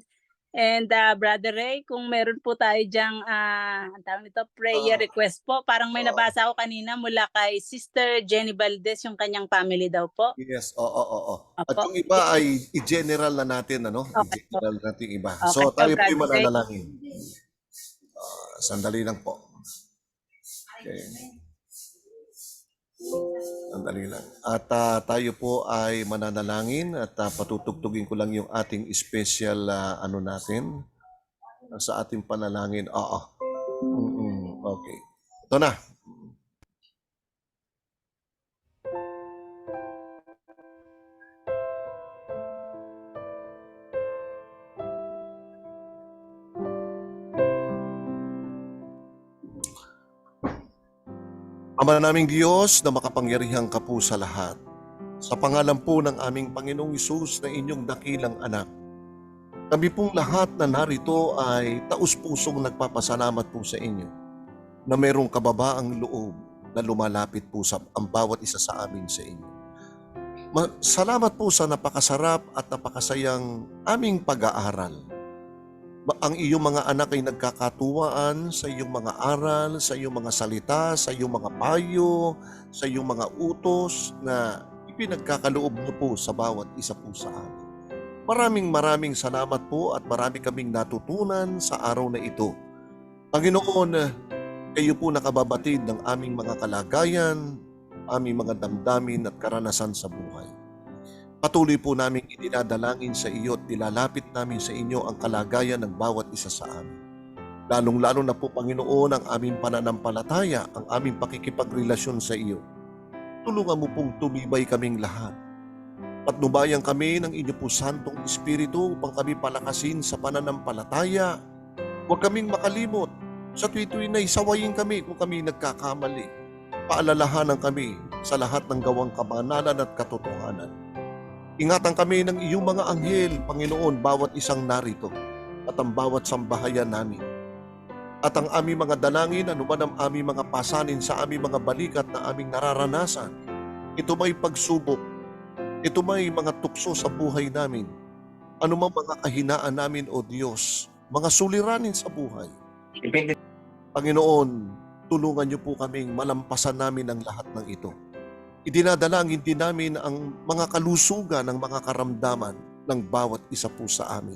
Speaker 2: And Brother Ray, kung meron po tayo dyang ang tawag nito, prayer request po. Parang may nabasa ako kanina mula kay Sister Jenny Valdez, yung kanyang family daw po.
Speaker 7: Yes, oo. At
Speaker 2: Opo.
Speaker 7: yung iba ay i-general na natin, ano?
Speaker 2: Okay po.
Speaker 7: I-general natin yung iba.
Speaker 2: Okay
Speaker 7: So,
Speaker 2: po,
Speaker 7: tayo po yung
Speaker 2: Brother Ray.
Speaker 7: mananalangin. Sandali lang po. Okay. Sandali lang. At tayo po ay mananalangin at patutugtugin ko lang yung ating special ano natin sa ating panalangin. Okay. Ito na. Ama naming Diyos na makapangyarihang ka po sa lahat, sa pangalan po ng aming Panginoong Hesus na inyong dakilang anak, kami pong lahat na narito ay taus-pusong nagpapasalamat po sa inyo na mayroong kababaang loob na lumalapit po sa ang bawat isa sa amin sa inyo. Salamat po sa napakasarap at napakasayang aming pag-aaral. Ang iyong mga anak ay nagkakatuwaan sa iyong mga aral, sa iyong mga salita, sa iyong mga payo, sa iyong mga utos na ipinagkakaloob niyo po sa bawat isa po sa amin. Maraming salamat po at marami kaming natutunan sa araw na ito. Panginoon, kayo po nakababatid ng aming mga kalagayan, aming mga damdamin at karanasan sa buhay. Patuloy po namin idinadalangin sa iyo at nilalapit namin sa inyo ang kalagayan ng bawat isa sa amin. Lalong-lalo na po, Panginoon, ang aming pananampalataya, ang aming pakikipagrelasyon sa iyo. Tulungan mo pong tumibay kaming lahat. Patnubayan kami ng inyo po Santong Espiritu upang kami palakasin sa pananampalataya. Huwag kaming makalimot. Sa tuwi-tuwi na isawayin kami kung kami nagkakamali. Paalalahanan kami sa lahat ng gawang kabanalan at katotohanan. Ingatan kami ng iyong mga anghel, Panginoon, bawat isang narito at ang bawat sambahayan namin. At ang aming mga dalangin, anuman ang aming mga pasanin sa aming mga balikat na aming nararanasan, ito may pagsubok, ito may mga tukso sa buhay namin, anumang mga kahinaan namin, O Diyos, mga suliranin sa buhay. Panginoon, tulungan niyo po kaming malampasan namin ang lahat ng ito. Idinadalangin din namin ang mga kalusugan ng mga karamdaman ng bawat isa po sa amin.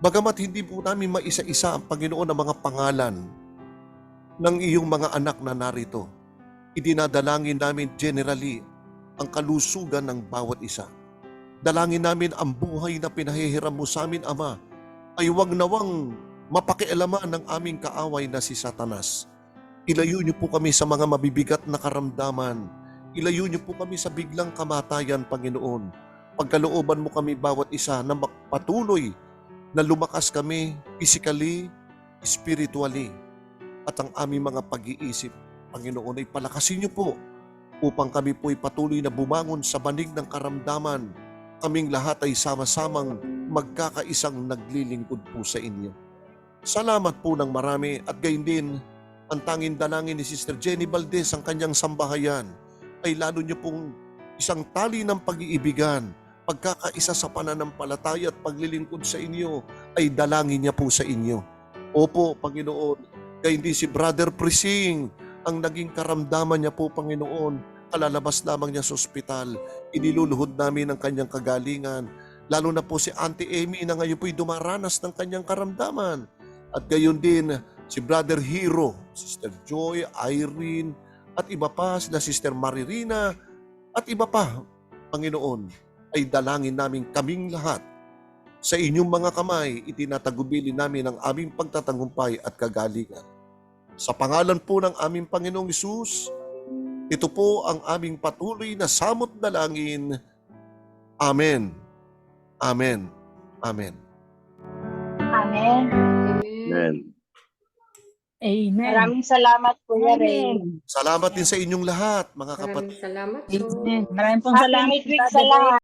Speaker 7: Bagamat hindi po namin maisa-isa ang Panginoon ng mga pangalan ng iyong mga anak na narito, idinadalangin namin generally ang kalusugan ng bawat isa. Dalangin namin ang buhay na pinahihiram mo sa amin, Ama, ay wag nawang mapakialaman ng aming kaaway na si Satanas. Ilayo niyo po kami sa mga mabibigat na karamdaman. Ilayo niyo po kami sa biglang kamatayan, Panginoon. Pagkalooban mo kami bawat isa na patuloy na lumakas kami physically, spiritually. At ang aming mga pag-iisip, Panginoon, ay palakasin niyo po upang kami po ay patuloy na bumangon sa banig ng karamdaman. Kaming lahat ay sama-samang magkakaisang naglilingkod po sa inyo. Salamat po ng marami at gayon din ang tanging dalangin ni Sister Jenny Valdez ang kanyang sambahayan ay lalo niyo pong isang tali ng pag-iibigan, pagkakaisa sa pananampalataya at paglilingkod sa inyo, ay dalangin niya po sa inyo. Opo, Panginoon, kaya hindi si Brother Prising ang naging karamdaman niya po, Panginoon, kalalabas lamang niya sa ospital, iniluluhod namin ang kanyang kagalingan, lalo na po si Auntie Amy na ngayon po'y dumaranas ng kanyang karamdaman. At gayon din, si Brother Hero, Sister Joy, Irene, at iba pa sila Sister Maririna at iba pa, Panginoon, ay dalangin namin kaming lahat. Sa inyong mga kamay, itinatagubili namin ang aming pagtatagumpay at kagalingan. Sa pangalan po ng aming Panginoong Hesus, ito po ang aming patuloy na samot dalangin. Amen. Amen. Amen.
Speaker 11: Amen.
Speaker 8: Amen.
Speaker 2: Amen.
Speaker 11: Maraming salamat, Kuya Ray.
Speaker 7: Salamat din sa inyong lahat, mga kapatid.
Speaker 9: Maraming salamat po.
Speaker 2: Amen. Maraming pong
Speaker 11: Happy
Speaker 2: salamat.
Speaker 11: midweek sa lahat.